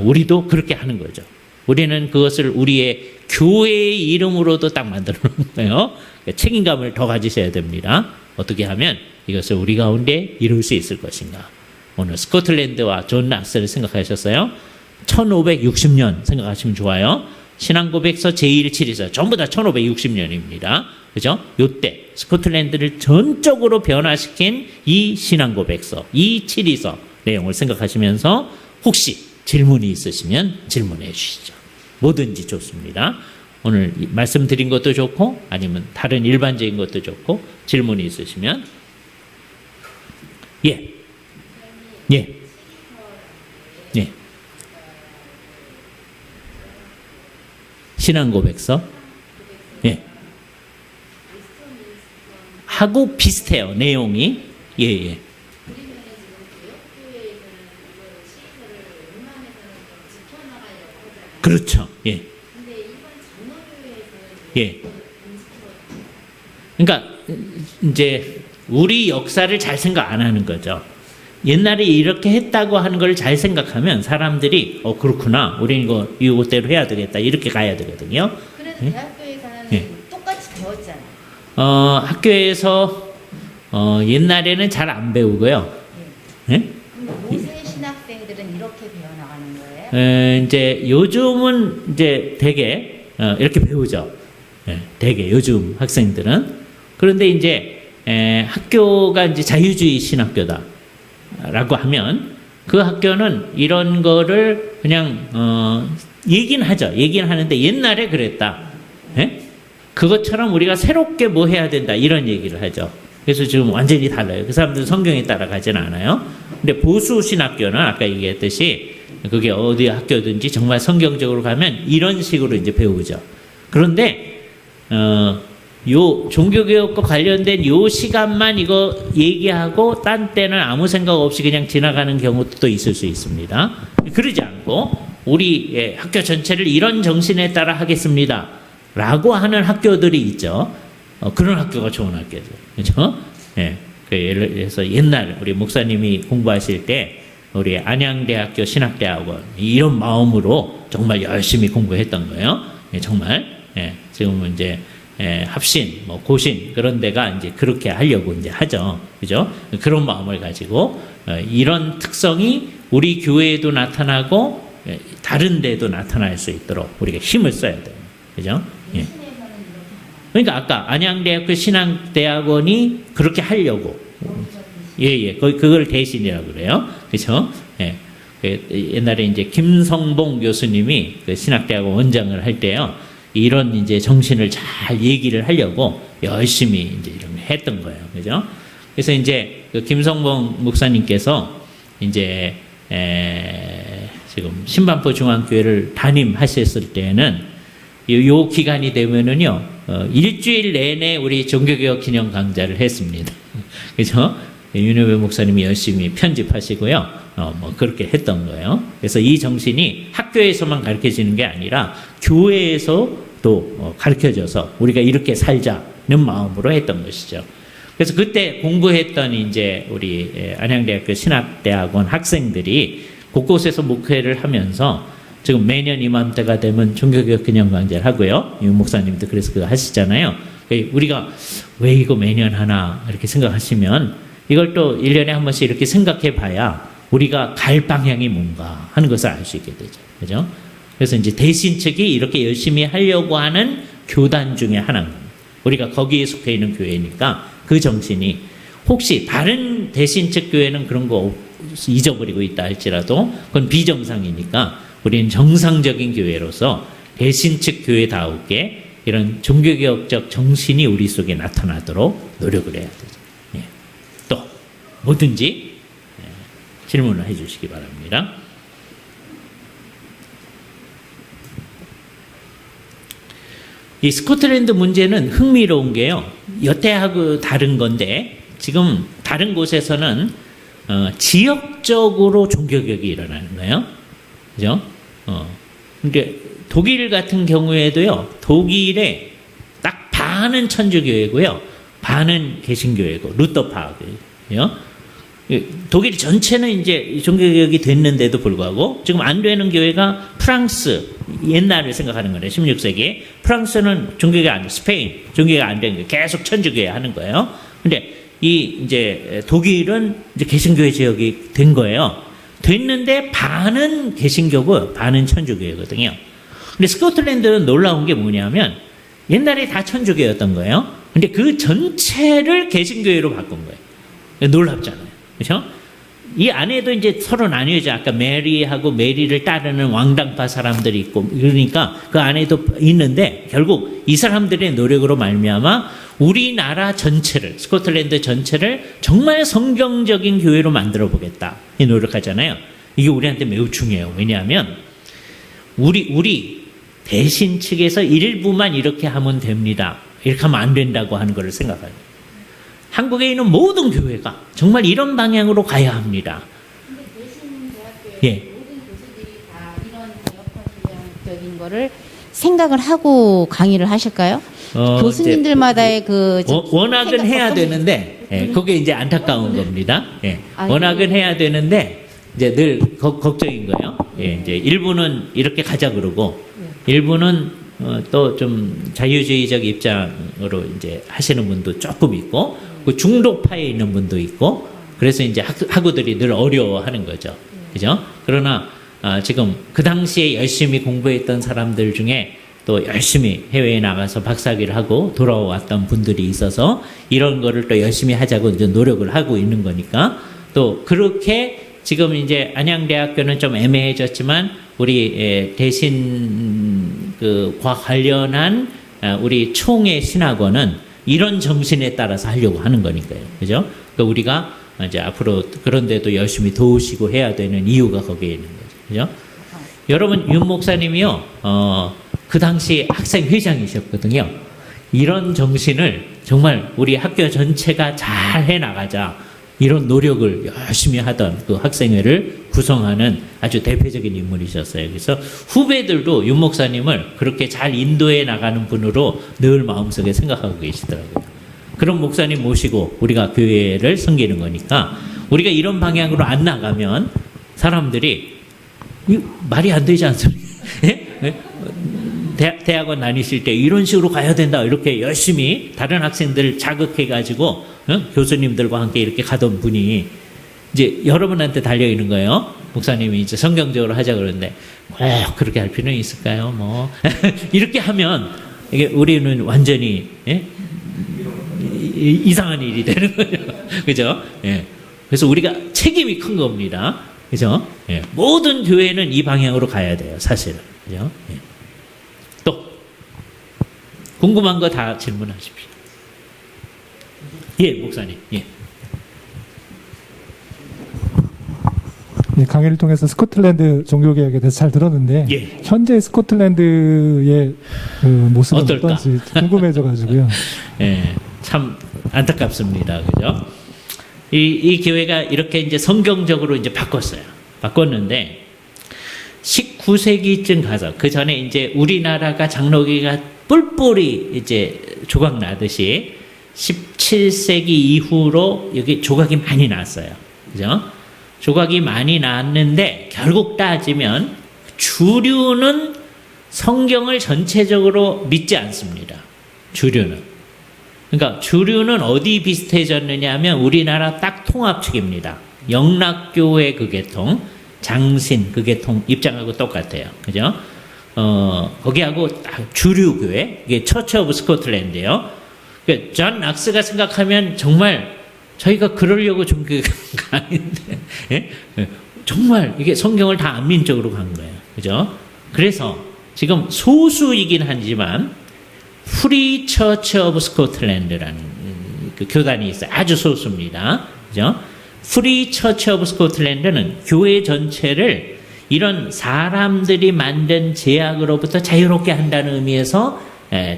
우리도 그렇게 하는 거죠. 우리는 그것을 우리의 교회의 이름으로도 딱 만들어 놓은 거예요. 책임감을 더 가지셔야 됩니다. 어떻게 하면 이것을 우리 가운데 이룰 수 있을 것인가. 오늘 스코틀랜드와 존 락스를 생각하셨어요? 1560년 생각하시면 좋아요. 신앙고백서 제1치리서 전부 다 1560년입니다. 그죠? 요때 스코틀랜드를 전적으로 변화시킨 이 신앙고백서, 이 치리서 내용을 생각하시면서 혹시 질문이 있으시면 질문해 주시죠. 뭐든지 좋습니다. 오늘 말씀드린 것도 좋고 아니면 다른 일반적인 것도 좋고 질문이 있으시면 예. 신앙고백서 하고 비슷해요. 내용이 그렇죠. 그러니까 이제 우리 역사를 잘 생각 안 하는 거죠. 옛날에 이렇게 했다고 하는 걸 잘 생각하면 사람들이 그렇구나, 우리는 이것대로 해야 되겠다, 이렇게 가야 되거든요. 그래도 대학교에서는 똑같이 배웠잖아요. 학교에서 옛날에는 잘 안 배우고요. 그럼 모세 신학생들은 이렇게 배워나가는 거예요? 이제 요즘은 이제 되게 이렇게 배우죠. 되게 요즘 학생들은. 그런데 이제 학교가 이제 자유주의 신학교다라고 하면 그 학교는 이런 거를 그냥 얘기는 하죠. 얘기는 하는데 옛날에 그랬다. 그것처럼 우리가 새롭게 뭐 해야 된다, 이런 얘기를 하죠. 그래서 지금 완전히 달라요. 그 사람들은 성경에 따라가지는 않아요. 근데 보수 신학교는 아까 얘기했듯이 그게 어디 학교든지 정말 성경적으로 가면 이런 식으로 이제 배우죠. 그런데 요 종교개혁과 관련된 요 시간만 이거 얘기하고 딴 때는 아무 생각 없이 그냥 지나가는 경우도 또 있을 수 있습니다. 그러지 않고 우리 학교 전체를 이런 정신에 따라 하겠습니다 라고 하는 학교들이 있죠. 그런 학교가 좋은 학교죠. 그렇죠? 예를 들어서 옛날 우리 목사님이 공부하실 때 우리 안양대학교 신학대학원 이런 마음으로 정말 열심히 공부했던 거예요. 정말 지금은 이제 합신, 고신 그런 데가 이제 그렇게 하려고 이제 하죠. 그죠? 그런 마음을 가지고 이런 특성이 우리 교회에도 나타나고 다른 데도 나타날 수 있도록 우리가 힘을 써야 돼요. 그죠? 그러니까 아까 안양대학교 신학대학원이 그렇게 하려고 그걸 대신이라고 그래요. 그렇죠? 옛날에 이제 김성봉 교수님이 그 신학대학원 원장을 할 때요. 이런 이제 정신을 잘 얘기를 하려고 열심히 이제 이런 거 했던 거예요. 그죠? 그래서 이제 그 김성봉 목사님께서 이제 지금 신반포 중앙교회를 담임하셨을 때는 요 기간이 되면은요, 일주일 내내 우리 종교개혁 기념 강좌를 했습니다. 그죠? 윤여배 목사님이 열심히 편집하시고요. 뭐 그렇게 했던 거예요. 그래서 이 정신이 학교에서만 가르쳐지는 게 아니라 교회에서 또 가르쳐져서 우리가 이렇게 살자는 마음으로 했던 것이죠. 그래서 그때 공부했던 이제 우리 안양대학교 신학대학원 학생들이 곳곳에서 목회를 하면서 지금 매년 이맘때가 되면 종교개혁 기념 강좌를 하고요. 유 목사님도 그래서 그거 하시잖아요. 우리가 왜 이거 매년 하나 이렇게 생각하시면 이걸 또 1년에 한 번씩 이렇게 생각해 봐야 우리가 갈 방향이 뭔가 하는 것을 알 수 있게 되죠. 그죠? 그래서 이제 대신 측이 이렇게 열심히 하려고 하는 교단 중에 하나입니다. 우리가 거기에 속해 있는 교회니까 그 정신이 혹시 다른 대신 측 교회는 그런 거 잊어버리고 있다 할지라도 그건 비정상이니까 우리는 정상적인 교회로서 대신측 교회다우게 이런 종교개혁적 정신이 우리 속에 나타나도록 노력을 해야 되죠. 예. 또 뭐든지 질문을 해주시기 바랍니다. 이 스코틀랜드 문제는 흥미로운 게요. 여태하고 다른 건데 지금 다른 곳에서는 지역적으로 종교개혁이 일어나는 거예요. 그죠? 근데 독일 같은 경우에도요. 독일에 딱 반은 천주교회고요. 반은 개신교회고 루터파고요. 독일 전체는 이제 종교개혁이 됐는데도 불구하고 지금 안 되는 교회가 프랑스, 옛날을 생각하는 거예요. 16세기에 프랑스는 종교개혁 안 돼, 스페인 종교개혁 안 되는 거예요. 계속 천주교회 하는 거예요. 근데 이 이제 독일은 이제 개신교회 지역이 된 거예요. 됐는데 반은 개신교고 반은 천주교회거든요. 근데 스코틀랜드는 놀라운 게 뭐냐면 옛날에 다 천주교였던 거예요. 근데 그 전체를 개신교회로 바꾼 거예요. 놀랍잖아요. 그렇죠? 이 안에도 이제 서로 나뉘어져. 아까 메리하고 메리를 따르는 왕당파 사람들이 있고 그러니까 그 안에도 있는데 결국 이 사람들의 노력으로 말미암아 우리나라 전체를 스코틀랜드 전체를 정말 성경적인 교회로 만들어 보겠다 이 노력하잖아요. 이게 우리한테 매우 중요해요. 왜냐하면 우리 대신 측에서 일부만 이렇게 하면 됩니다. 이렇게 하면 안 된다고 하는 것을 생각해요. 한국에 있는 모든 교회가 정말 이런 방향으로 가야 합니다. 근데 대신대학교에 예. 모든 교수들이 다 이런 개혁적인 거를 생각을 하고 강의를 하실까요? 교수님들마다의 그 워낙은 해야 되는데 그게 이제 안타까운 겁니다. 예. 워낙은 해야 되는데 이제 늘 걱정인 거예요. 예. 이제 일부는 이렇게 가자 그러고 일부는 또 좀 자유주의적 입장으로 이제 하시는 분도 조금 있고 그 중도파에 있는 분도 있고 그래서 이제 학우들이 늘 어려워하는 거죠. 그죠? 그러나 지금 그 당시에 열심히 공부했던 사람들 중에 또 열심히 해외에 나가서 박사학위를 하고 돌아왔던 분들이 있어서 이런 거를 또 열심히 하자고 이제 노력을 하고 있는 거니까 또 그렇게 지금 이제 안양대학교는 좀 애매해졌지만 우리 대신 과 관련한 우리 총회 신학원은 이런 정신에 따라서 하려고 하는 거니까요. 그죠? 그러니까 우리가 이제 앞으로 그런 데도 열심히 도우시고 해야 되는 이유가 거기에 있는 거죠. 그죠? 여러분, 윤 목사님이요, 그 당시 학생회장이셨거든요. 이런 정신을 정말 우리 학교 전체가 잘 해나가자. 이런 노력을 열심히 하던 그 학생회를 구성하는 아주 대표적인 인물이셨어요. 그래서 후배들도 윤 목사님을 그렇게 잘 인도해 나가는 분으로 늘 마음속에 생각하고 계시더라고요. 그런 목사님 모시고 우리가 교회를 섬기는 거니까 우리가 이런 방향으로 안 나가면 사람들이 말이 안 되지 않습니까? 대학원 다니실 때 이런 식으로 가야 된다 이렇게 열심히 다른 학생들을 자극해가지고 교수님들과 함께 이렇게 가던 분이 이제 여러분한테 달려있는 거예요. 목사님이 이제 성경적으로 하자 그러는데 꼭 그렇게 할 필요는 있을까요? 뭐 이렇게 하면 이게 우리는 완전히 이상한 일이 되는 거죠. 그죠? 예. 그래서 우리가 책임이 큰 겁니다. 그죠? 예. 모든 교회는 이 방향으로 가야 돼요. 사실은. 그죠? 예. 또 궁금한 거 다 질문하십시오. 예, 목사님. 예. 강의를 통해서 스코틀랜드 종교개혁에 대해서 잘 들었는데 예. 현재 스코틀랜드의 그 모습은 어떨까? 어떤지 궁금해져가지고요. 예, 참 안타깝습니다. 그죠? 이 교회가 이렇게 이제 성경적으로 이제 바꿨어요. 바꿨는데 19세기쯤 가서 그 전에 이제 우리나라가 장로교가 뿔뿔이 이제 조각 나듯이 17세기 이후로 여기 조각이 많이 났어요. 그죠? 조각이 많이 났는데 결국 따지면 주류는 성경을 전체적으로 믿지 않습니다. 주류는. 그러니까 주류는 어디 비슷해졌느냐 하면 우리나라 딱 통합측입니다. 영락교회 그 계통, 장신 그 계통 입장하고 똑같아요. 그죠? 거기하고 딱 주류교회, 이게 처치 오브 스코틀랜드예요. 그러니까 존 락스가 생각하면 정말 저희가 그러려고 종교가 아닌데, 예? 정말 이게 성경을 다 안민적으로 간 거예요. 그죠? 그래서 지금 소수이긴 하지만 프리 처치 오브 스코틀랜드라는 그 교단이 있어요. 아주 소수입니다. 그죠? 프리 처치 오브 스코틀랜드는 교회 전체를 이런 사람들이 만든 제약으로부터 자유롭게 한다는 의미에서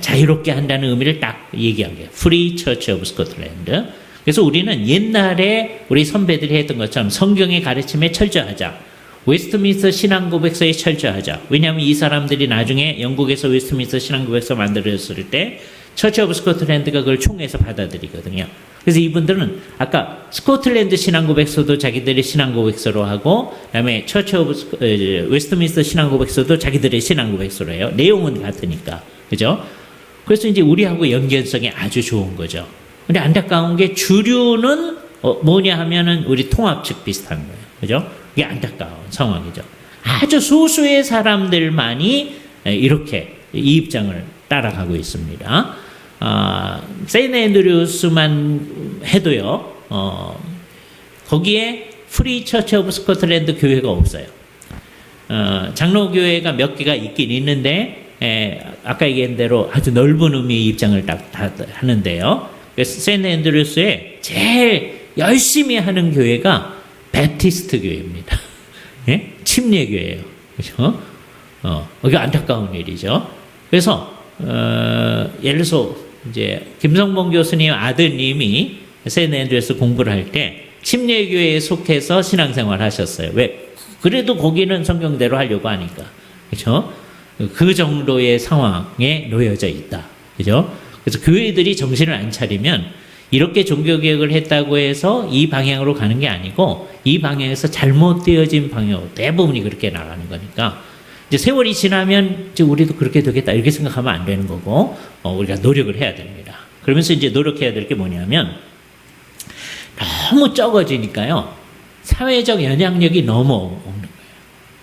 자유롭게 한다는 의미를 딱 얘기한 거예요. 프리 처치 오브 스코틀랜드. 그래서 우리는 옛날에 우리 선배들이 했던 것처럼 성경의 가르침에 철저하자. 웨스트민스터 신앙고백서에 철저하자. 왜냐하면 이 사람들이 나중에 영국에서 웨스트민스터 신앙고백서 만들어졌을 때 처치 오브 스코틀랜드가 그걸 총회에서 받아들이거든요. 그래서 이분들은 아까 스코틀랜드 신앙고백서도 자기들의 신앙고백서로 하고 그다음에 처치 오브 웨스트민스터 신앙고백서도 자기들의 신앙고백서로 해요. 내용은 같으니까. 그죠? 그래서 이제 우리하고 연결성이 아주 좋은 거죠. 근데 안타까운 게 주류는 뭐냐 하면은 우리 통합 측 비슷한 거예요. 그죠? 이게 안타까운 상황이죠. 아주 소수의 사람들만이 이렇게 이 입장을 따라가고 있습니다. 세인트 앤드류스만 해도요, 거기에 프리 처치 오브 스코틀랜드 교회가 없어요. 장로교회가 몇 개가 있긴 있는데, 아까 얘기한 대로 아주 넓은 의미의 입장을 딱 하는데요. 그래서 세인트 앤드류스에 제일 열심히 하는 교회가 베티스트 교회입니다. 예? 침례교회예요. 그렇죠? 이게 안타까운 일이죠. 그래서 예를 들어서 이제 김성봉 교수님 아드님이 세인트 앤드류스 공부를 할 때 침례교회에 속해서 신앙생활 하셨어요. 왜? 그래도 거기는 성경대로 하려고 하니까. 그렇죠? 그 정도의 상황에 놓여져 있다. 그죠? 그래서 교회들이 정신을 안 차리면 이렇게 종교개혁을 했다고 해서 이 방향으로 가는 게 아니고 이 방향에서 잘못되어진 방향으로 대부분이 그렇게 나가는 거니까 이제 세월이 지나면 이제 우리도 그렇게 되겠다 이렇게 생각하면 안 되는 거고 우리가 노력을 해야 됩니다. 그러면서 이제 노력해야 될 게 뭐냐면 너무 적어지니까요. 사회적 영향력이 너무 없는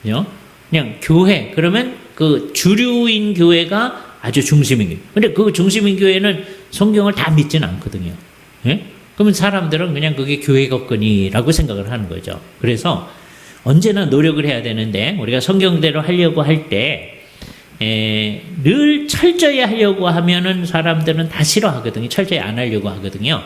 거예요. 그냥 교회 그러면 그 주류인 교회가 아주 중심인 교회. 근데 그 중심인 교회는 성경을 다 믿지는 않거든요. 예? 그러면 사람들은 그냥 그게 교회 거거니라고 생각을 하는 거죠. 그래서 언제나 노력을 해야 되는데 우리가 성경대로 하려고 할 때 늘 철저히 하려고 하면은 사람들은 다 싫어하거든요. 철저히 안 하려고 하거든요.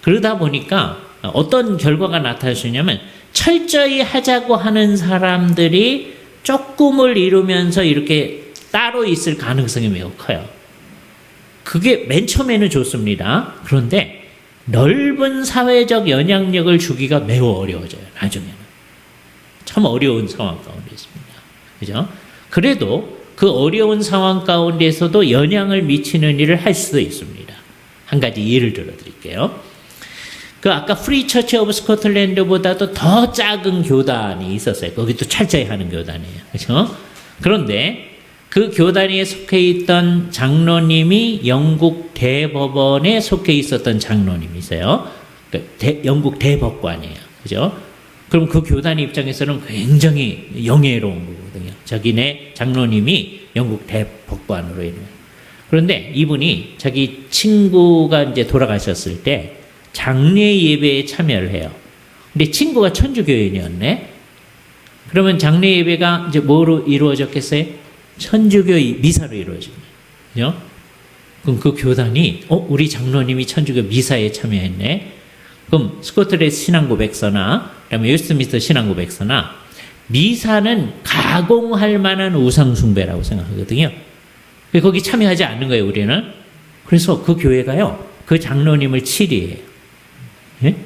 그러다 보니까 어떤 결과가 나타날 수 있냐면 철저히 하자고 하는 사람들이 조금을 이루면서 이렇게 따로 있을 가능성이 매우 커요. 그게 맨 처음에는 좋습니다. 그런데 넓은 사회적 영향력을 주기가 매우 어려워져요. 나중에는. 참 어려운 상황 가운데 있습니다. 그죠? 그래도 그 어려운 상황 가운데서도 영향을 미치는 일을 할 수도 있습니다. 한 가지 예를 들어 드릴게요. 그 아까 프리 처치 오브 스코틀랜드보다도 더 작은 교단이 있었어요. 거기도 철저히 하는 교단이에요. 그죠? 그런데 그 교단에 속해 있던 장로님이 영국 대법원에 속해 있었던 장로님이세요. 영국 대법관이에요. 그죠? 그럼 그 교단 입장에서는 굉장히 영예로운 거거든요. 자기네 장로님이 영국 대법관으로 있는. 그런데 이분이 자기 친구가 이제 돌아가셨을 때 장례 예배에 참여를 해요. 근데 친구가 천주교인이었네. 그러면 장례 예배가 이제 뭐로 이루어졌겠어요? 천주교 미사로 이루어집니다. 그죠? 그럼 그 교단이 우리 장로님이 천주교 미사에 참여했네. 그럼 스코틀랜드 신앙고백서나 그다음에 웨스트민스터 신앙고백서나 미사는 가공할 만한 우상숭배라고 생각하거든요. 거기 참여하지 않는 거예요, 우리는. 그래서 그 교회가요, 그 장로님을 치리해요. 예?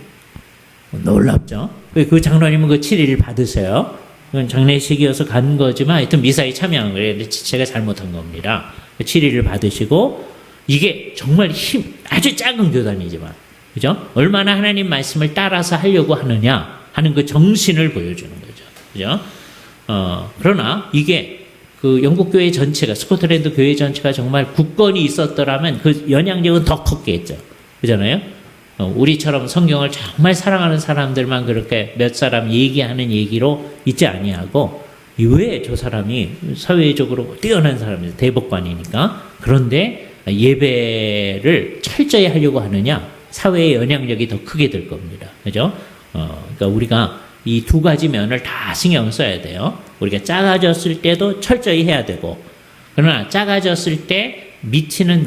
놀랍죠? 그 장로님은 그 치리를 받으세요. 그건 장례식이어서 간 거지만 하여튼 미사에 참여한 거예요. 제가 잘못한 겁니다. 치리를 받으시고 이게 정말 아주 작은 교단이지만 그죠? 얼마나 하나님 말씀을 따라서 하려고 하느냐 하는 그 정신을 보여주는 거죠. 그죠? 그러나 이게 그 영국 교회 전체가 스코틀랜드 교회 전체가 정말 굳건히 있었더라면 그 영향력은 더 컸겠죠. 그잖아요? 우리처럼 성경을 정말 사랑하는 사람들만 그렇게 몇 사람 얘기하는 얘기로 있지 아니하고 왜 저 사람이 사회적으로 뛰어난 사람이죠. 대법관이니까. 그런데 예배를 철저히 하려고 하느냐 사회의 영향력이 더 크게 될 겁니다. 그죠? 그러니까 우리가 이 두 가지 면을 다 신경 써야 돼요. 우리가 작아졌을 때도 철저히 해야 되고, 그러나 작아졌을 때 미치는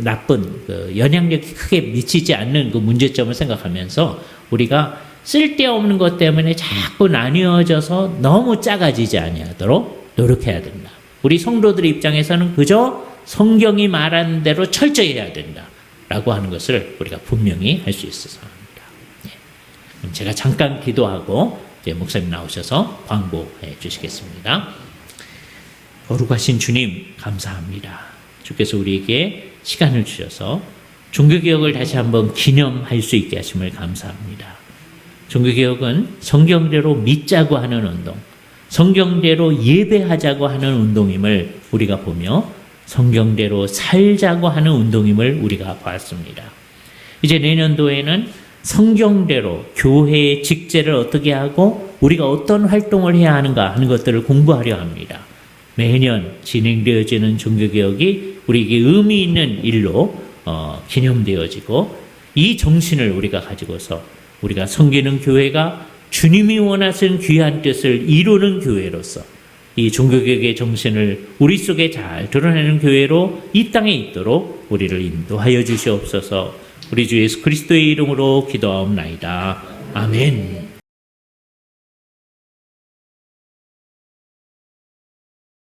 나쁜 그 영향력이 크게 미치지 않는 그 문제점을 생각하면서 우리가 쓸데없는 것 때문에 자꾸 나뉘어져서 너무 작아지지 아니하도록 노력해야 된다. 우리 성도들 입장에서는 그저 성경이 말하는 대로 철저히 해야 된다라고 하는 것을 우리가 분명히 할 수 있어서 합니다. 예. 그럼 제가 잠깐 기도하고 이제 목사님 나오셔서 광고해 주시겠습니다. 거룩하신 주님 감사합니다. 주께서 우리에게 시간을 주셔서 종교개혁을 다시 한번 기념할 수 있게 하심을 감사합니다. 종교개혁은 성경대로 믿자고 하는 운동, 성경대로 예배하자고 하는 운동임을 우리가 보며 성경대로 살자고 하는 운동임을 우리가 봤습니다. 이제 내년도에는 성경대로 교회의 직제를 어떻게 하고 우리가 어떤 활동을 해야 하는가 하는 것들을 공부하려 합니다. 매년 진행되어지는 종교개혁이 우리에게 의미 있는 일로 기념되어지고 이 정신을 우리가 가지고서 우리가 섬기는 교회가 주님이 원하시는 귀한 뜻을 이루는 교회로서 이 종교개혁의 정신을 우리 속에 잘 드러내는 교회로 이 땅에 있도록 우리를 인도하여 주시옵소서. 우리 주 예수 그리스도의 이름으로 기도하옵나이다. 아멘.